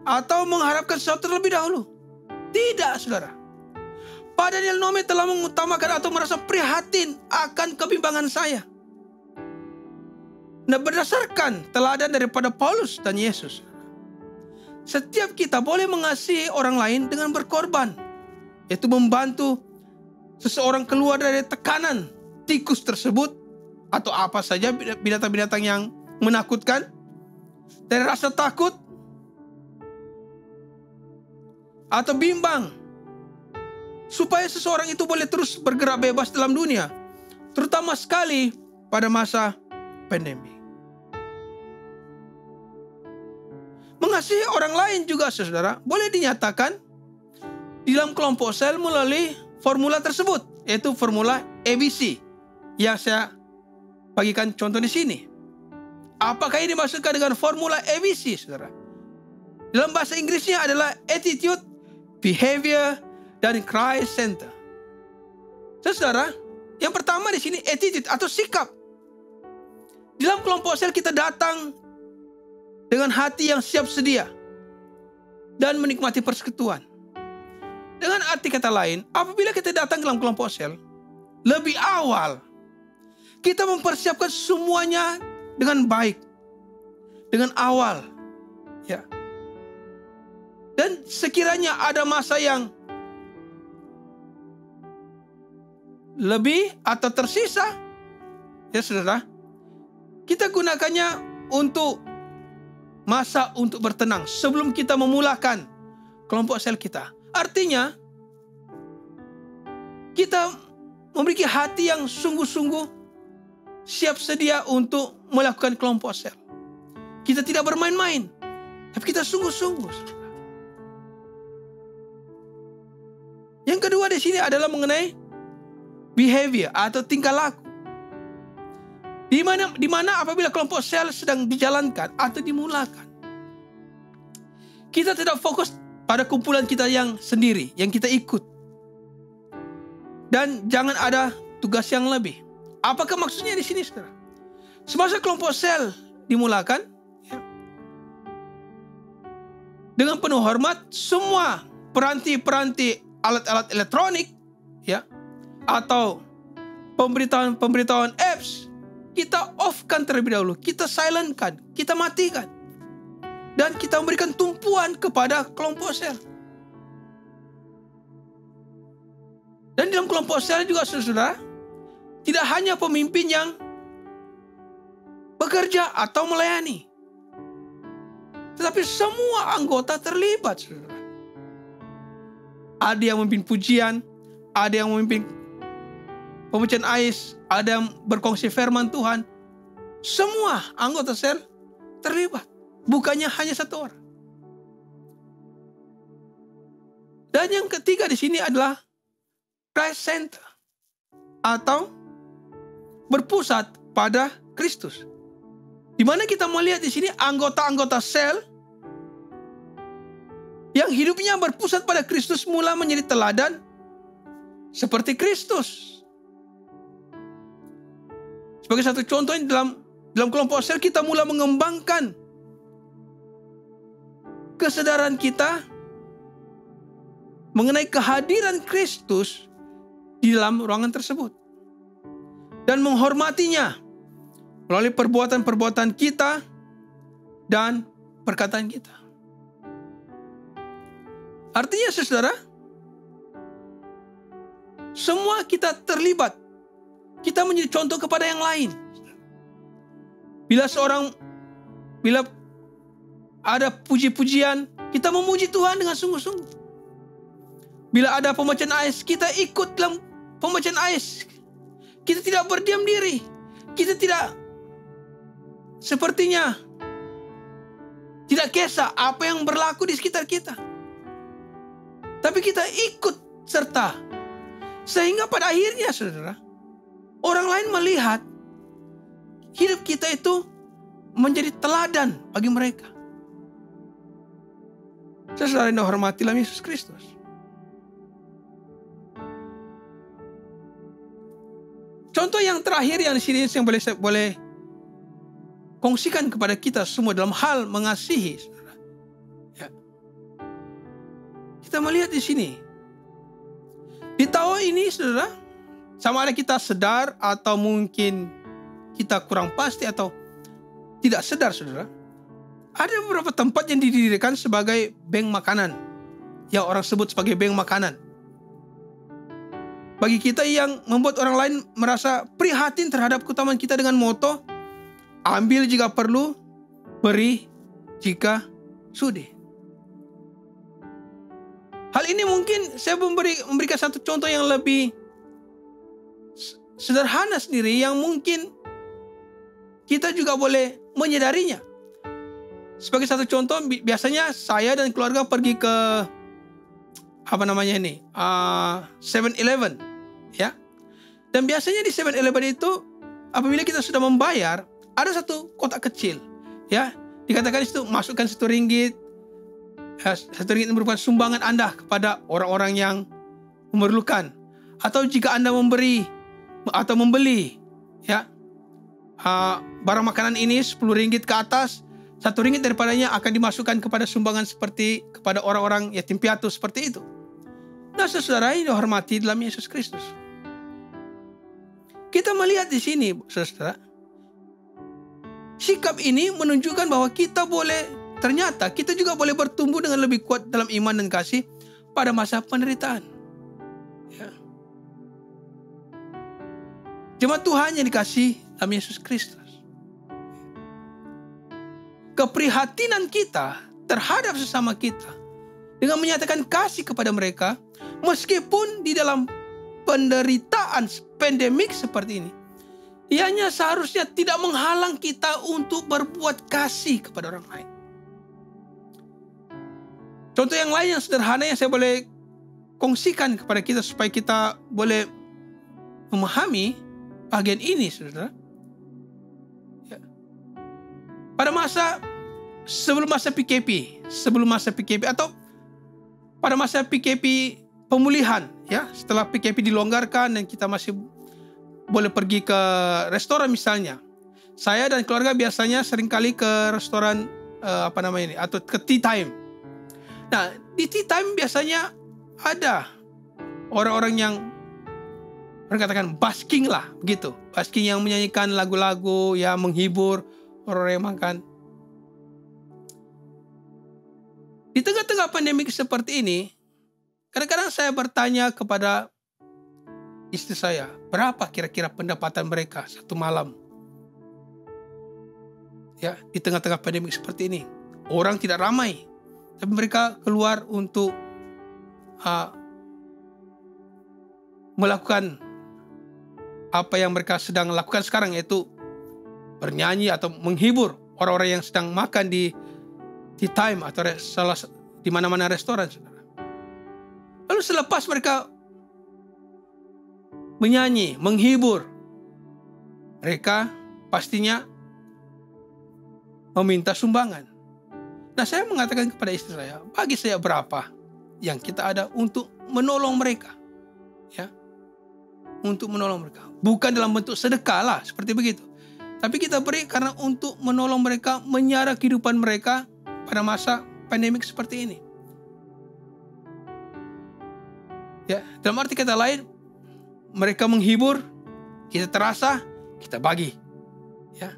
atau mengharapkan sesuatu terlebih dahulu. Tidak, saudara. Pak Daniel Nome telah mengutamakan atau merasa prihatin akan kebimbangan saya. Nah, berdasarkan teladan daripada Paulus dan Yesus, setiap kita boleh mengasihi orang lain dengan berkorban, yaitu membantu seseorang keluar dari tekanan tikus tersebut atau apa saja binatang-binatang yang menakutkan, dari rasa takut atau bimbang, supaya seseorang itu boleh terus bergerak bebas dalam dunia, terutama sekali pada masa pandemi. Mengasihi orang lain juga, saudara, boleh dinyatakan di dalam kelompok sel melalui formula tersebut, yaitu formula ABC yang saya bagikan contoh di sini. Apakah ini dimaksudkan dengan formula ABC, saudara? Dalam bahasa Inggrisnya adalah attitude, behavior, dan Christ center. Saudara, yang pertama di sini attitude atau sikap. Di dalam kelompok sel kita datang dengan hati yang siap sedia dan menikmati persekutuan. Dengan arti kata lain, apabila kita datang ke dalam kelompok sel, lebih awal kita mempersiapkan semuanya dengan baik, dengan awal, ya. Dan sekiranya ada masa yang lebih atau tersisa, ya saudara, kita gunakannya untuk masa untuk bertenang sebelum kita memulakan kelompok sel kita. Artinya, kita memiliki hati yang sungguh-sungguh siap sedia untuk melakukan kelompok sel. Kita tidak bermain-main, tapi kita sungguh-sungguh. Yang kedua di sini adalah mengenai behavior atau tingkah laku. Di mana apabila kelompok sel sedang dijalankan atau dimulakan, kita tidak fokus pada kumpulan kita yang sendiri, yang kita ikut. Dan jangan ada tugas yang lebih. Apakah maksudnya di sini, saudara? Semasa kelompok sel dimulakan, ya, dengan penuh hormat, semua peranti-peranti alat-alat elektronik, ya, atau pemberitahuan apps kita off-kan terlebih dahulu, kita silent-kan, kita matikan. Dan kita memberikan tumpuan kepada kelompok sel. Dan dalam kelompok sel juga saudara, tidak hanya pemimpin yang bekerja atau melayani, tetapi semua anggota terlibat, saudara. Ada yang memimpin pujian, ada yang memimpin pembacaan ais, ada yang berkongsi firman Tuhan. Semua anggota sel terlibat, bukannya hanya satu orang. Dan yang ketiga di sini adalah Christ Center, atau berpusat pada Kristus. Di mana kita melihat di sini anggota-anggota sel yang hidupnya berpusat pada Kristus mula menjadi teladan seperti Kristus. Sebagai satu contoh, dalam kelompok sel kita mula mengembangkan kesadaran kita mengenai kehadiran Kristus di dalam ruangan tersebut dan menghormatinya melalui perbuatan-perbuatan kita dan perkataan kita. Artinya saudara, semua kita terlibat. Kita menjadi contoh kepada yang lain. Bila ada puji-pujian, kita memuji Tuhan dengan sungguh-sungguh. Bila ada pembacaan ais, kita ikut dalam pembacaan ais. Kita tidak berdiam diri. Kita tidak sepertinya tidak kisah apa yang berlaku di sekitar kita. Tapi kita ikut serta. Sehingga pada akhirnya saudara, orang lain melihat hidup kita itu menjadi teladan bagi mereka. Saudara yang dihormati dalam Yesus Kristus. Contoh yang terakhir yang di sini yang boleh kongsikan kepada kita semua dalam hal mengasihi, saudara. Ya. Kita melihat di sini. Di tahun ini, saudara, sama ada kita sadar atau mungkin kita kurang pasti atau tidak sadar, saudara. Ada beberapa tempat yang didirikan sebagai bank makanan, yang orang sebut sebagai bank makanan. Bagi kita yang membuat orang lain merasa prihatin terhadap keutamaan kita dengan moto, ambil jika perlu, beri jika sudi. Hal ini mungkin saya memberikan satu contoh yang lebih sederhana sendiri yang mungkin kita juga boleh menyadarinya. Sebagai satu contoh, biasanya saya dan keluarga pergi ke 7-Eleven, ya. Dan biasanya di 7-Eleven itu apabila kita sudah membayar, ada satu kotak kecil, ya. Dikatakan itu masukkan RM1. RM1 merupakan sumbangan Anda kepada orang-orang yang memerlukan. Atau jika Anda memberi atau membeli, ya, barang makanan ini RM10 ke atas, RM1 daripadanya akan dimasukkan kepada sumbangan seperti kepada orang-orang yatim piatu seperti itu. Nah, saudara yang dihormati dalam Yesus Kristus, kita melihat di sini, saudara, sikap ini menunjukkan bahwa ternyata kita juga boleh bertumbuh dengan lebih kuat dalam iman dan kasih pada masa penderitaan. Ya. Jemaat Tuhan yang dikasih dalam Yesus Kristus, keprihatinan kita terhadap sesama kita dengan menyatakan kasih kepada mereka, meskipun di dalam penderitaan pandemik seperti ini, ianya seharusnya tidak menghalang kita untuk berbuat kasih kepada orang lain. Contoh yang lain yang sederhana yang saya boleh kongsikan kepada kita supaya kita boleh memahami bagian ini, saudara. Ya. Pada sebelum masa PKP atau pada masa PKP pemulihan, ya, setelah PKP dilonggarkan dan kita masih boleh pergi ke restoran misalnya. Saya dan keluarga biasanya seringkali ke restoran atau ke tea time. Nah, di tea time biasanya ada orang-orang yang mereka katakan basking lah, begitu. Basking yang menyanyikan lagu-lagu yang menghibur orang yang makan. Di tengah-tengah pandemik seperti ini, kadang-kadang saya bertanya kepada istri saya, berapa kira-kira pendapatan mereka satu malam? Ya, di tengah-tengah pandemik seperti ini, orang tidak ramai, tapi mereka keluar untuk melakukan apa yang mereka sedang lakukan sekarang, yaitu bernyanyi atau menghibur orang-orang yang sedang makan di time atau di mana-mana restoran. Lalu selepas mereka menyanyi, menghibur, mereka pastinya meminta sumbangan. Nah, saya mengatakan kepada istri saya, bagi saya berapa yang kita ada untuk menolong mereka, ya, untuk menolong mereka. Bukan dalam bentuk sedekah lah, seperti begitu. Tapi kita beri karena untuk menolong mereka, menyara kehidupan mereka pada masa pandemik seperti ini. Ya, dalam arti kata lain, mereka menghibur, kita terasa, kita bagi. Ya.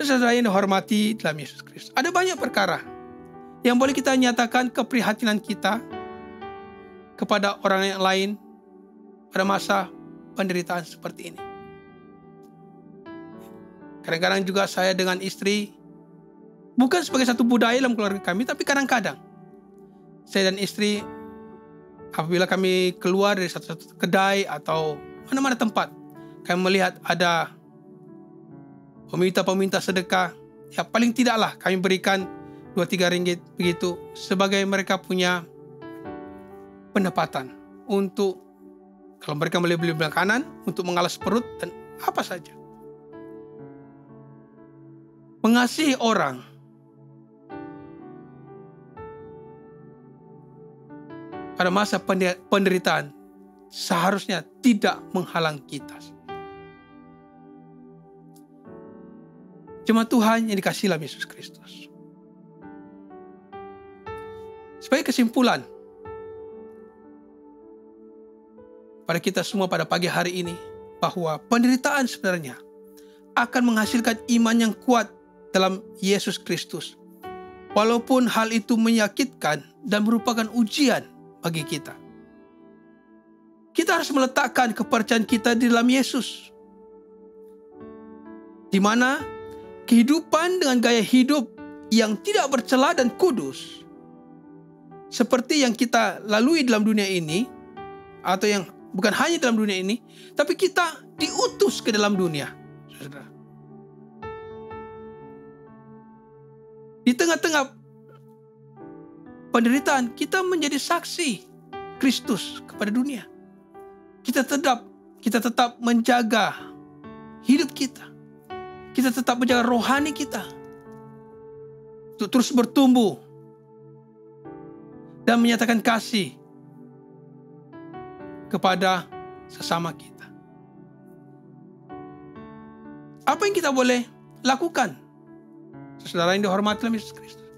Saudara yang dihormati dalam Yesus Kristus, ada banyak perkara yang boleh kita nyatakan keprihatinan kita kepada orang yang lain pada masa penderitaan seperti ini. Kadang-kadang juga saya dengan istri, bukan sebagai satu budaya dalam keluarga kami, tapi kadang-kadang saya dan istri, apabila kami keluar dari satu kedai atau mana-mana tempat, kami melihat ada peminta sedekah, ya paling tidaklah kami berikan 2-3 ringgit begitu, sebagai mereka punya pendapatan untuk, kalau mereka beli makanan, untuk mengalas perut dan apa saja. Mengasihi orang pada masa penderitaan seharusnya tidak menghalang kita. Jemaat Tuhan yang dikasihi dalam Yesus Kristus. Sebagai kesimpulan pada kita semua pada pagi hari ini, bahwa penderitaan sebenarnya akan menghasilkan iman yang kuat dalam Yesus Kristus. Walaupun hal itu menyakitkan dan merupakan ujian bagi kita. Kita harus meletakkan kepercayaan kita di dalam Yesus, di mana kehidupan dengan gaya hidup yang tidak bercela dan kudus, seperti yang kita lalui dalam dunia ini, atau yang bukan hanya dalam dunia ini, tapi kita diutus ke dalam dunia. Saudara, di tengah-tengah penderitaan, kita menjadi saksi Kristus kepada dunia. Kita tetap menjaga hidup kita. Kita tetap menjaga rohani kita untuk terus bertumbuh dan menyatakan kasih kepada sesama kita. Apa yang kita boleh lakukan, saudara yang dihormati dalam Yesus Kristus?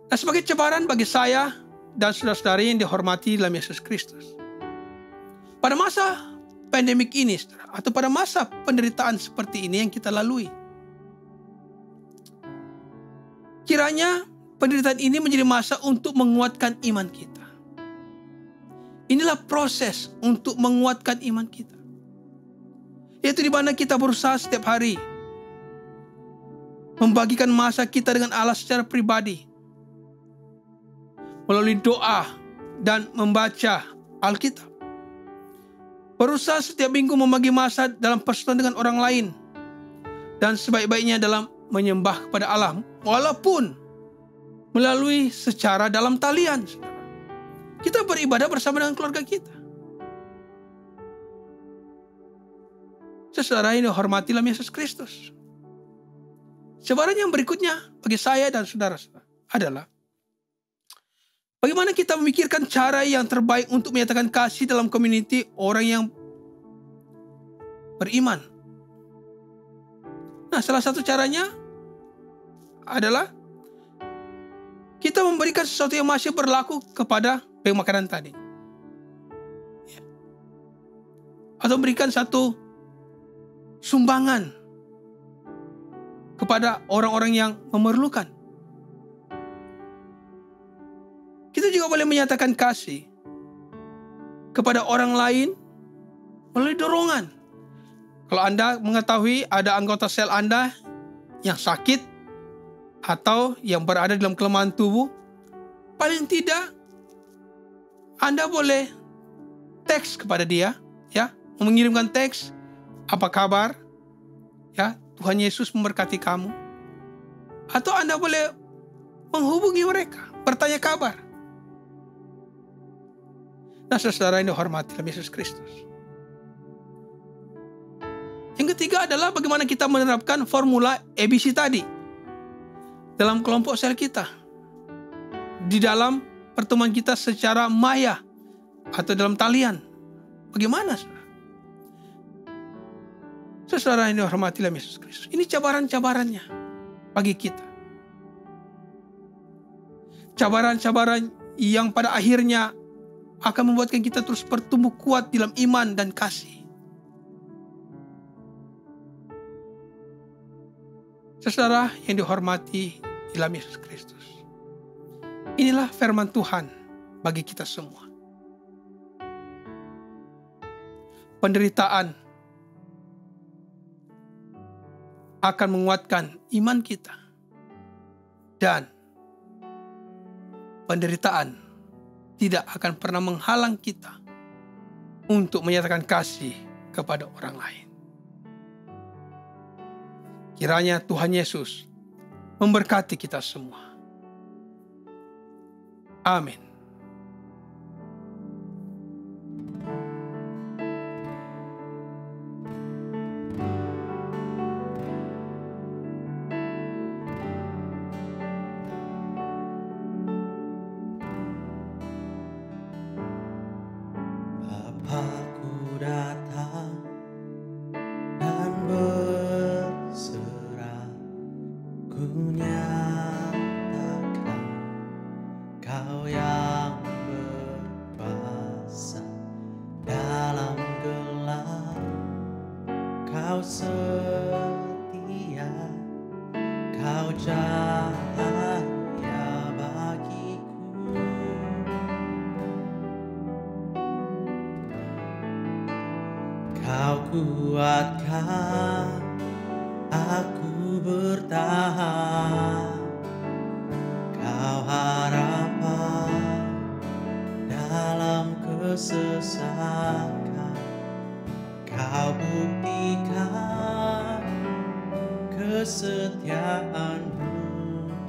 Nah, sebagai cabaran bagi saya dan saudara-saudari yang dihormati dalam Yesus Kristus, pada masa pandemik ini, saudara, atau pada masa penderitaan seperti ini yang kita lalui, kiranya penderitaan ini menjadi masa untuk menguatkan iman kita. Inilah proses untuk menguatkan iman kita, yaitu di mana kita berusaha setiap hari membagikan masa kita dengan Allah secara pribadi, melalui doa dan membaca Alkitab. Berusaha setiap minggu membagi masa dalam persekutuan dengan orang lain, dan sebaik-baiknya dalam menyembah kepada Allah, walaupun melalui secara dalam talian. Kita beribadah bersama dengan keluarga kita. Saudara ini hormati dalam Yesus Kristus. Cabaran yang berikutnya bagi saya dan saudara adalah bagaimana kita memikirkan cara yang terbaik untuk menyatakan kasih dalam community orang yang beriman. Nah, salah satu caranya adalah kita memberikan sesuatu yang masih berlaku kepada pemakanan tadi. atau berikan satu sumbangan kepada orang-orang yang memerlukan. Kita juga boleh menyatakan kasih kepada orang lain melalui dorongan. Kalau Anda mengetahui ada anggota sel Anda yang sakit atau yang berada dalam kelemahan tubuh, paling tidak Anda boleh teks kepada dia, ya, mengirimkan teks, apa kabar? Ya, Tuhan Yesus memberkati kamu. Atau Anda boleh menghubungi mereka, bertanya kabar. Nah, saudara yang dihormati dalam Yesus Kristus. Yang ketiga adalah bagaimana kita menerapkan formula ABC tadi dalam kelompok sel kita, di dalam pertemuan kita secara maya atau dalam talian. Bagaimana, saudara? Saudara yang dihormati dalam Yesus Kristus. Ini cabaran-cabarannya bagi kita. Cabaran-cabaran yang pada akhirnya akan membuatkan kita terus bertumbuh kuat dalam iman dan kasih. Saudara yang dihormati dalam Yesus Kristus. Inilah firman Tuhan bagi kita semua. Penderitaan akan menguatkan iman kita. Dan penderitaan tidak akan pernah menghalang kita untuk menyatakan kasih kepada orang lain. Kiranya Tuhan Yesus memberkati kita semua. Amin. Bapakku datang dan berserah, ku nyatakan Kau yang berkuasa dalam gelap, Kau setia, Kau cahaya bagiku. Kau kuatkan aku bertahan, Kau harapan dalam kesesakan, Kau buktikan kesetiaan-Mu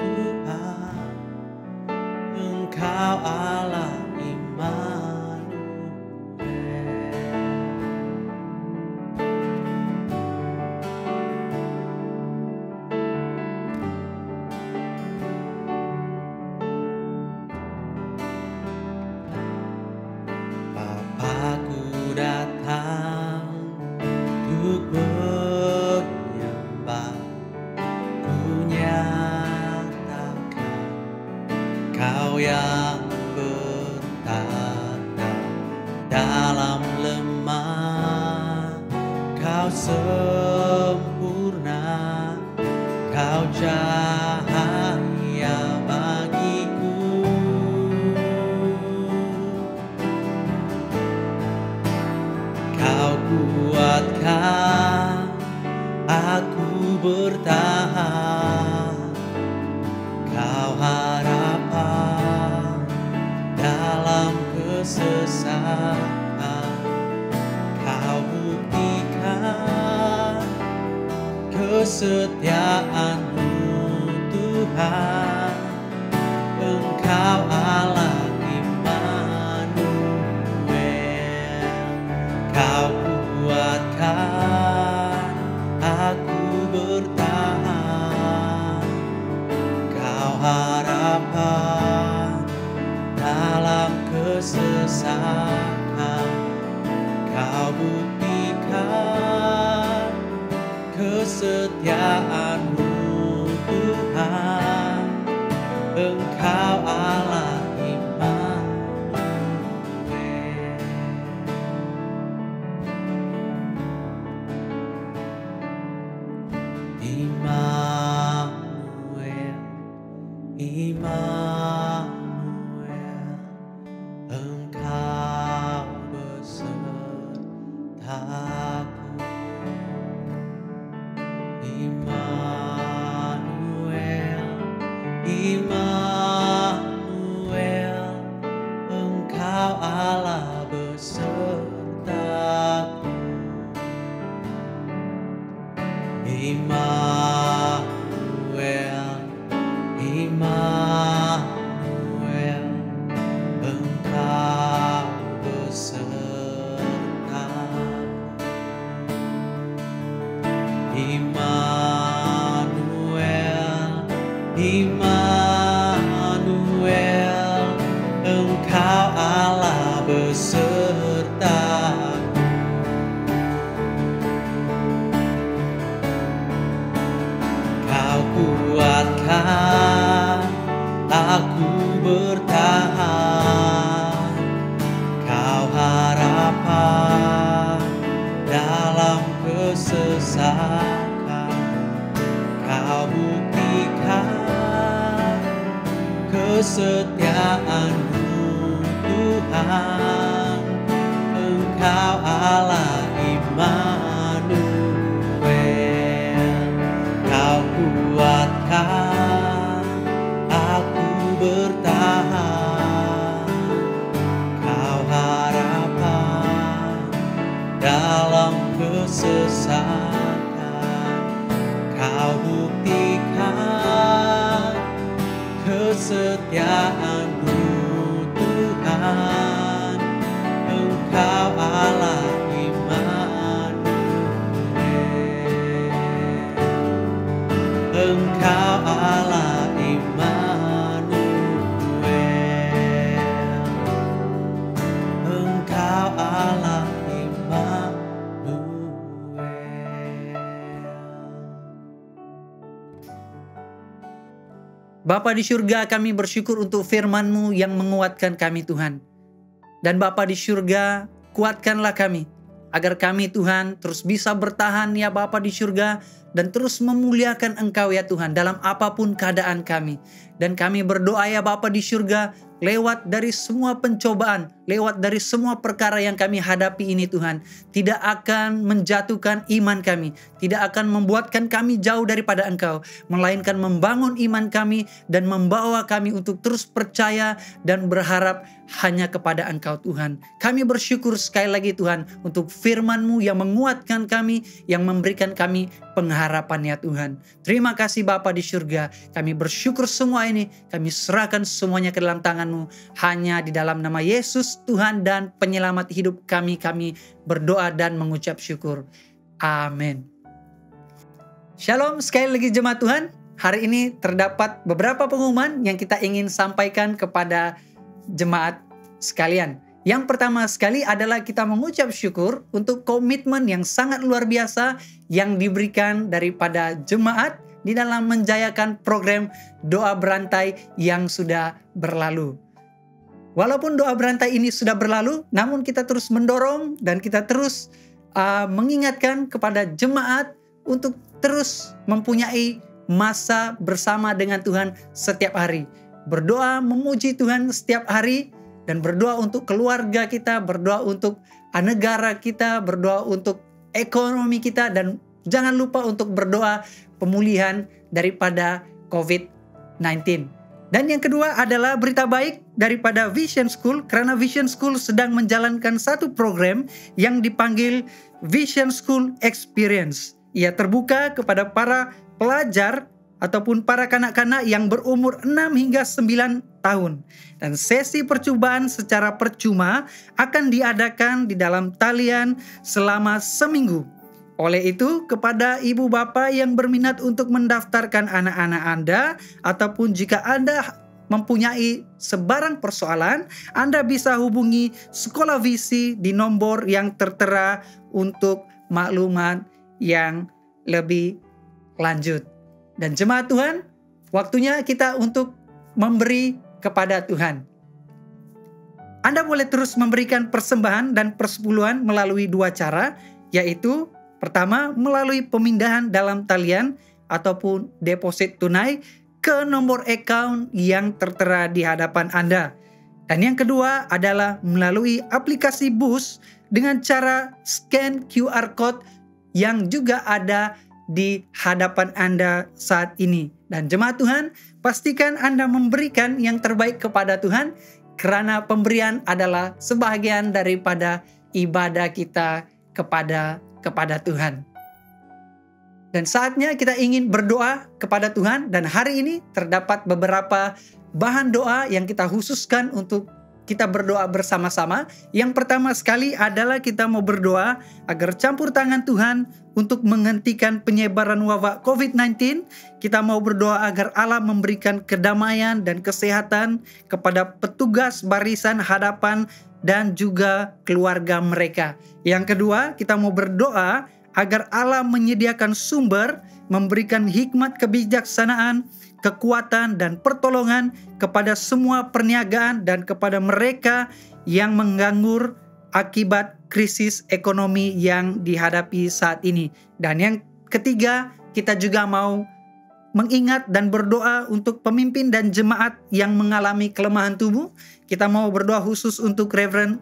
Tuhan. Engkau Allah Immanuel. Bapakku datang untuk menyembah, ku nyatakan Kau yang bertanda dalam lemah, Kau sempurna, Kau cahaya bagiku. Kau kuatkan aku bertahan, Kau harapan dalam kesesakan, Kau buktikan kesetiaan-Mu Tuhan. Engkau Allah Immanuel. Kau kuatkan aku bertahan, Kau harapan dalam kesesakan, Kau buktikan kesetiaan-Mu Tuhan. Engkau Allah Immanuel. besertaku. Kau kuatkan aku bertahan, Kau harapan dalam kesesakan. Kau buktikan kesetiaan-Mu Tuhan, Engkau Allah Immanuel. Kau kuatkan aku bertahan, Kau harapan dalam kesesakan. Kau buktikan kesetiaan-Mu Tuhan, Engkau Allah Immanuel. Engkau Allah Immanuel. Engkau Allah Immanuel. Bapa di surga, kami bersyukur untuk firman-Mu yang menguatkan kami Tuhan. Dan Bapa di surga, kuatkanlah kami, agar kami Tuhan terus bisa bertahan ya Bapa di surga, dan terus memuliakan Engkau ya Tuhan dalam apapun keadaan kami. Dan kami berdoa ya Bapa di surga, lewat dari semua pencobaan, lewat dari semua perkara yang kami hadapi ini Tuhan, tidak akan menjatuhkan iman kami, tidak akan membuatkan kami jauh daripada Engkau, melainkan membangun iman kami dan membawa kami untuk terus percaya dan berharap hanya kepada Engkau Tuhan. Kami bersyukur sekali lagi Tuhan untuk firman-Mu yang menguatkan kami, yang memberikan kami pengharapan ya Tuhan. Terima kasih Bapa di surga, kami bersyukur semua ini, kami serahkan semuanya ke dalam tangan-Mu. Hanya di dalam nama Yesus Tuhan dan penyelamat hidup kami berdoa dan mengucap syukur. Amin. Shalom sekali lagi jemaat Tuhan. Hari ini terdapat beberapa pengumuman yang kita ingin sampaikan kepada jemaat sekalian. Yang pertama sekali adalah kita mengucap syukur untuk komitmen yang sangat luar biasa yang diberikan daripada jemaat di dalam menjayakan program doa berantai yang sudah berlalu. Walaupun doa berantai ini sudah berlalu, namun kita terus mendorong dan kita terus mengingatkan kepada jemaat untuk terus mempunyai masa bersama dengan Tuhan setiap hari. Berdoa memuji Tuhan setiap hari dan berdoa untuk keluarga kita, berdoa untuk negara kita, berdoa untuk ekonomi kita, dan jangan lupa untuk berdoa pemulihan daripada COVID-19. Dan yang kedua adalah berita baik daripada Vision School, karena Vision School sedang menjalankan satu program yang dipanggil Vision School Experience. Ia terbuka kepada para pelajar ataupun para kanak-kanak yang berumur 6 hingga 9 tahun. Dan sesi percobaan secara percuma akan diadakan di dalam talian selama seminggu. Oleh itu, kepada ibu bapa yang berminat untuk mendaftarkan anak-anak Anda, ataupun jika Anda mempunyai sebarang persoalan, Anda bisa hubungi Sekolah Visi di nomor yang tertera untuk maklumat yang lebih lanjut. Dan jemaat Tuhan, waktunya kita untuk memberi kepada Tuhan. Anda boleh terus memberikan persembahan dan persepuluhan melalui dua cara, yaitu pertama, melalui pemindahan dalam talian ataupun deposit tunai ke nomor account yang tertera di hadapan Anda. Dan yang kedua adalah melalui aplikasi BOOST dengan cara scan QR Code yang juga ada di hadapan Anda saat ini. Dan jemaat Tuhan, pastikan Anda memberikan yang terbaik kepada Tuhan, karena pemberian adalah sebahagian daripada ibadah kita kepada Tuhan. Dan saatnya kita ingin berdoa kepada Tuhan, dan hari ini terdapat beberapa bahan doa yang kita khususkan untuk kita berdoa bersama-sama. Yang pertama sekali adalah kita mau berdoa agar campur tangan Tuhan untuk menghentikan penyebaran wabak COVID-19. Kita mau berdoa agar Allah memberikan kedamaian dan kesehatan kepada petugas barisan hadapan dan juga keluarga mereka. Yang kedua, kita mau berdoa agar Allah menyediakan sumber, memberikan hikmat kebijaksanaan, kekuatan dan pertolongan kepada semua perniagaan dan kepada mereka yang menganggur akibat krisis ekonomi yang dihadapi saat ini. Dan yang ketiga, kita juga mau mengingat dan berdoa untuk pemimpin dan jemaat yang mengalami kelemahan tubuh. Kita mau berdoa khusus untuk Reverend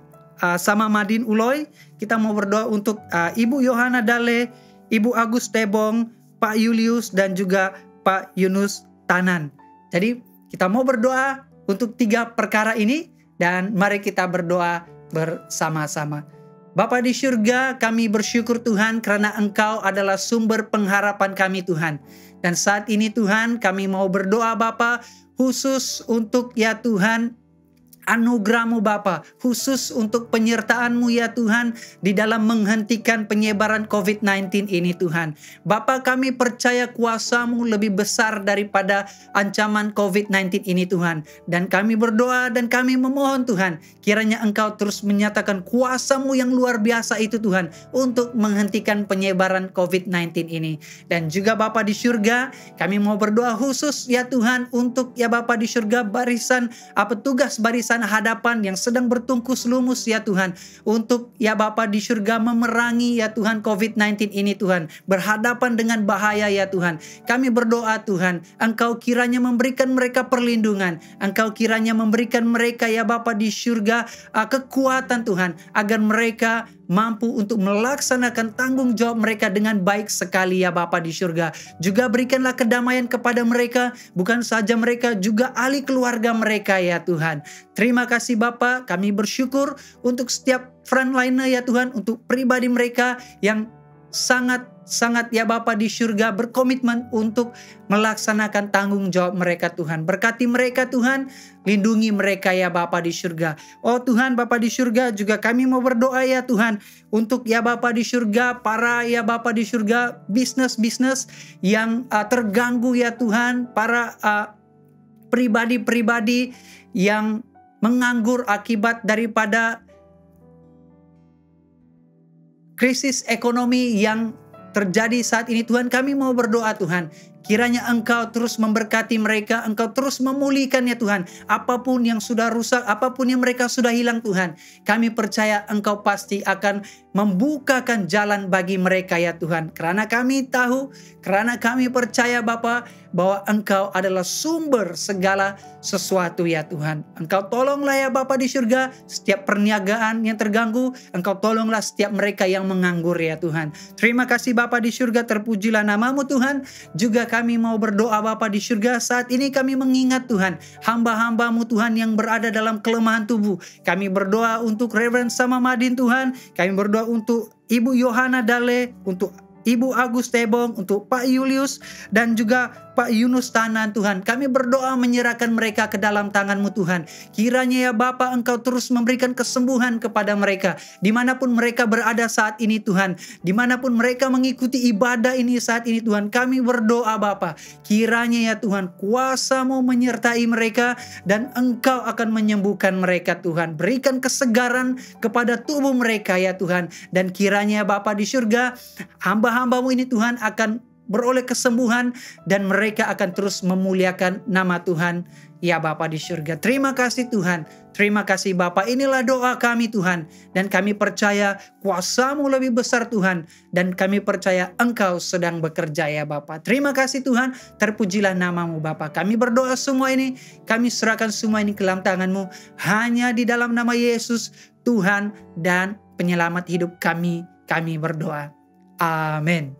Sama Madin Uloy. Kita mau berdoa untuk Ibu Yohana Dale, Ibu Agus Tebong, Pak Julius dan juga Pak Yunus Tanan. Jadi kita mau berdoa untuk 3 perkara ini dan mari kita berdoa bersama-sama. Bapa di surga, kami bersyukur Tuhan karena Engkau adalah sumber pengharapan kami Tuhan. Dan saat ini Tuhan kami mau berdoa Bapa khusus untuk ya Tuhan anugerah-Mu Bapa, khusus untuk penyertaan-Mu ya Tuhan di dalam menghentikan penyebaran COVID-19 ini Tuhan. Bapa kami percaya kuasa-Mu lebih besar daripada ancaman COVID-19 ini Tuhan. Dan kami berdoa dan kami memohon Tuhan, kiranya Engkau terus menyatakan kuasa-Mu yang luar biasa itu Tuhan untuk menghentikan penyebaran COVID-19 ini. Dan juga Bapa di surga, kami mau berdoa khusus ya Tuhan untuk ya Bapa di surga petugas barisan hadapan yang sedang bertungkus lumus ya Tuhan, untuk ya Bapa di surga memerangi ya Tuhan COVID-19 ini Tuhan, berhadapan dengan bahaya ya Tuhan. Kami berdoa Tuhan, Engkau kiranya memberikan mereka perlindungan, Engkau kiranya memberikan mereka ya Bapa di surga kekuatan Tuhan, agar mereka mampu untuk melaksanakan tanggung jawab mereka dengan baik sekali ya Bapa di surga. Juga berikanlah kedamaian kepada mereka, bukan saja mereka, juga ahli keluarga mereka ya Tuhan. Terima kasih Bapa, kami bersyukur untuk setiap frontliner ya Tuhan, untuk pribadi mereka yang sangat ya Bapa di surga berkomitmen untuk melaksanakan tanggung jawab mereka Tuhan. Berkati mereka Tuhan, lindungi mereka ya Bapa di surga. Oh Tuhan Bapa di surga, juga kami mau berdoa ya Tuhan untuk ya Bapa di surga, para ya Bapa di surga bisnis yang terganggu ya Tuhan, para pribadi-pribadi yang menganggur akibat daripada krisis ekonomi yang terjadi saat ini Tuhan. Kami mau berdoa Tuhan, kiranya Engkau terus memberkati mereka, Engkau terus memulihkan ya Tuhan. Apapun yang sudah rusak, apapun yang mereka sudah hilang Tuhan, kami percaya Engkau pasti akan membukakan jalan bagi mereka ya Tuhan. Karena kami tahu, karena kami percaya Bapa, bahwa Engkau adalah sumber segala sesuatu ya Tuhan. Engkau tolonglah ya Bapa di surga setiap perniagaan yang terganggu, Engkau tolonglah setiap mereka yang menganggur ya Tuhan. Terima kasih Bapa di surga, terpujilah nama-Mu Tuhan. Juga kami mau berdoa Bapa di surga, saat ini kami mengingat Tuhan, hamba-hamba-Mu Tuhan yang berada dalam kelemahan tubuh. Kami berdoa untuk Reverend Sama Madin Tuhan, kami berdoa untuk Ibu Yohana Dale, untuk Ibu Agus Tebong, untuk Pak Julius dan juga Pak Yunus Tanan Tuhan. Kami berdoa menyerahkan mereka ke dalam tangan-Mu Tuhan. Kiranya ya Bapa, Engkau terus memberikan kesembuhan kepada mereka, dimanapun mereka berada saat ini Tuhan, dimanapun mereka mengikuti ibadah ini saat ini Tuhan. Kami berdoa Bapa, kiranya ya Tuhan kuasa-Mu menyertai mereka dan Engkau akan menyembuhkan mereka Tuhan. Berikan kesegaran kepada tubuh mereka ya Tuhan. Dan kiranya Bapa di surga, hamba-hamba-Mu ini Tuhan akan beroleh kesembuhan dan mereka akan terus memuliakan nama Tuhan ya Bapa di surga. Terima kasih Tuhan, terima kasih Bapa. Inilah doa kami Tuhan, dan kami percaya kuasa-Mu lebih besar Tuhan, dan kami percaya Engkau sedang bekerja ya Bapa. Terima kasih Tuhan, terpujilah nama-Mu Bapa. Kami berdoa semua ini, kami serahkan semua ini ke dalam tangan-Mu, hanya di dalam nama Yesus Tuhan dan penyelamat hidup kami berdoa. Amin.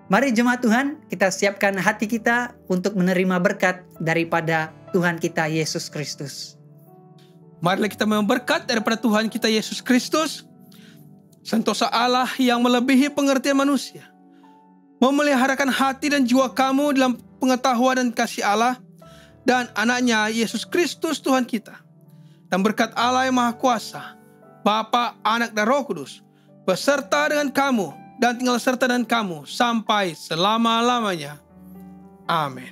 Mari jemaat Tuhan, kita siapkan hati kita untuk menerima berkat daripada Tuhan kita Yesus Kristus. Marilah kita menerima berkat daripada Tuhan kita Yesus Kristus. Sentosa Allah yang melebihi pengertian manusia, memeliharakan hati dan jiwa kamu dalam pengetahuan dan kasih Allah dan anaknya Yesus Kristus Tuhan kita. Dan berkat Allah yang Maha Kuasa, Bapa, Anak dan Roh Kudus, beserta dengan kamu dan tinggal serta dengan kamu sampai selama-lamanya. Amin.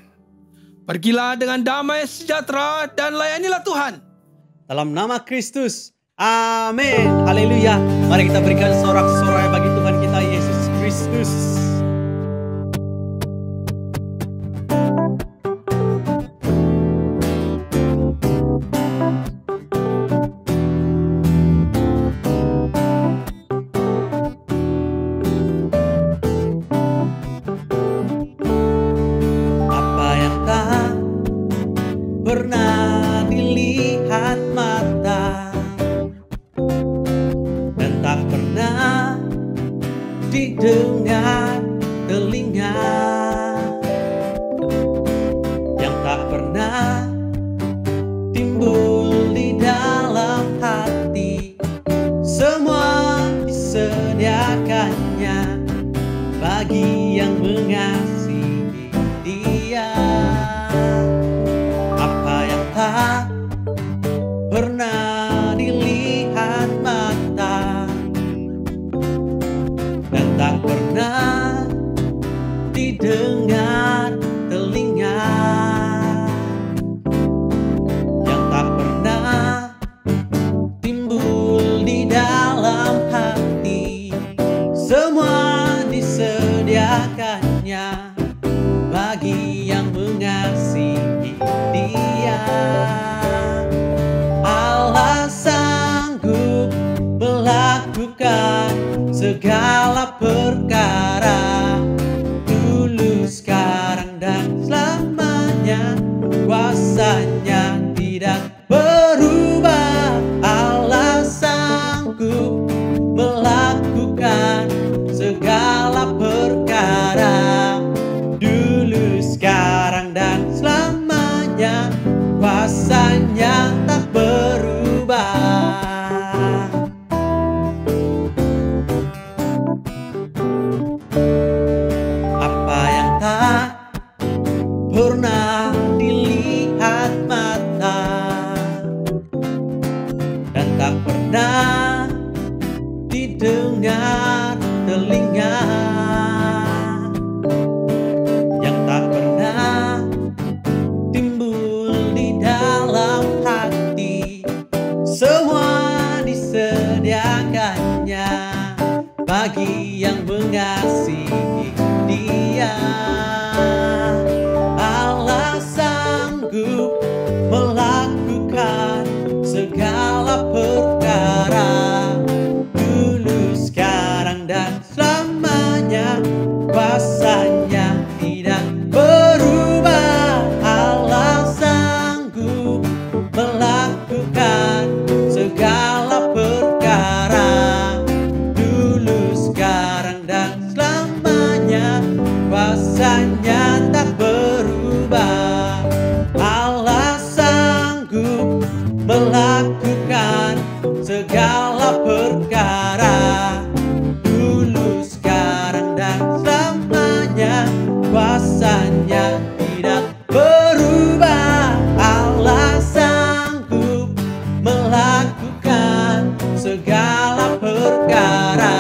Pergilah dengan damai sejahtera dan layanilah Tuhan. Dalam nama Kristus. Amin. Haleluya. Mari kita berikan sorak-sorai bagi Tuhan kita Yesus Kristus. Apa yang tak pernah dilihat mata dan tak pernah didengar telinga, yang tak pernah timbul di dalam hati, semua disediakannya bagi yang mengasihi Dia. Apa yang tak pernah dilihat mata dan tak pernah didengar telinga, yang tak pernah timbul di dalam hati, semua disediakannya bagi yang mengasihi Dia. Allah sanggup melakukan segala perkara, dulu, sekarang, dan selamanya. Kuasanya tidak berubah. Allah sanggup melakukan segala perkara, dulu, sekarang, dan selamanya. Kuasanya tak berubah. Apa yang tak pernah dilihat mata dan tak pernah didengar telinga, yang tak pernah timbul di dalam hati, semua disediakannya bagi yang mengasihi Dia. Allah sanggup melakukan segala perkara, dulu, sekarang, dan selamanya. Kuasanya tidak berubah. Allah sanggup melakukan segala perkara, dulu, sekarang, dan selamanya. Kuasanya tak berubah. Allah sanggup melakukan segala perkara, dulu, sekarang, dan selamanya. Kuasanya tidak berubah. Allah sanggup melakukan segala perkara,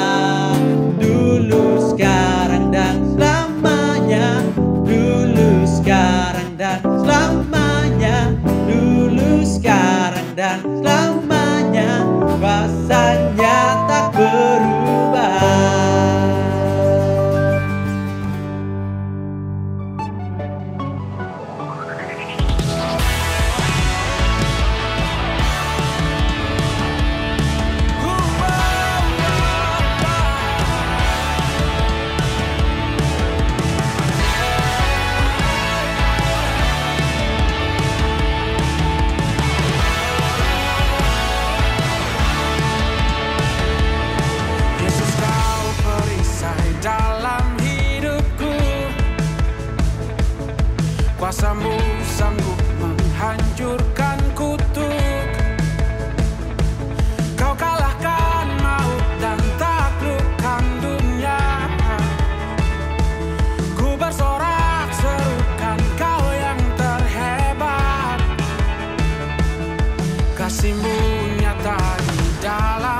dulu, sekarang, dan selamanya. Dulu, sekarang, dan selamanya. Dulu, sekarang, dan selamanya. Kuasanya tak berubah. Yesus, kau perisai dalam hidupku. Kuasamu sanggup menghancurkan kutuk. Kau kalahkan maut dan taklukkan dunia. Ku bersorak serukan kau yang terhebat. Kasih-Mu nyata di dalam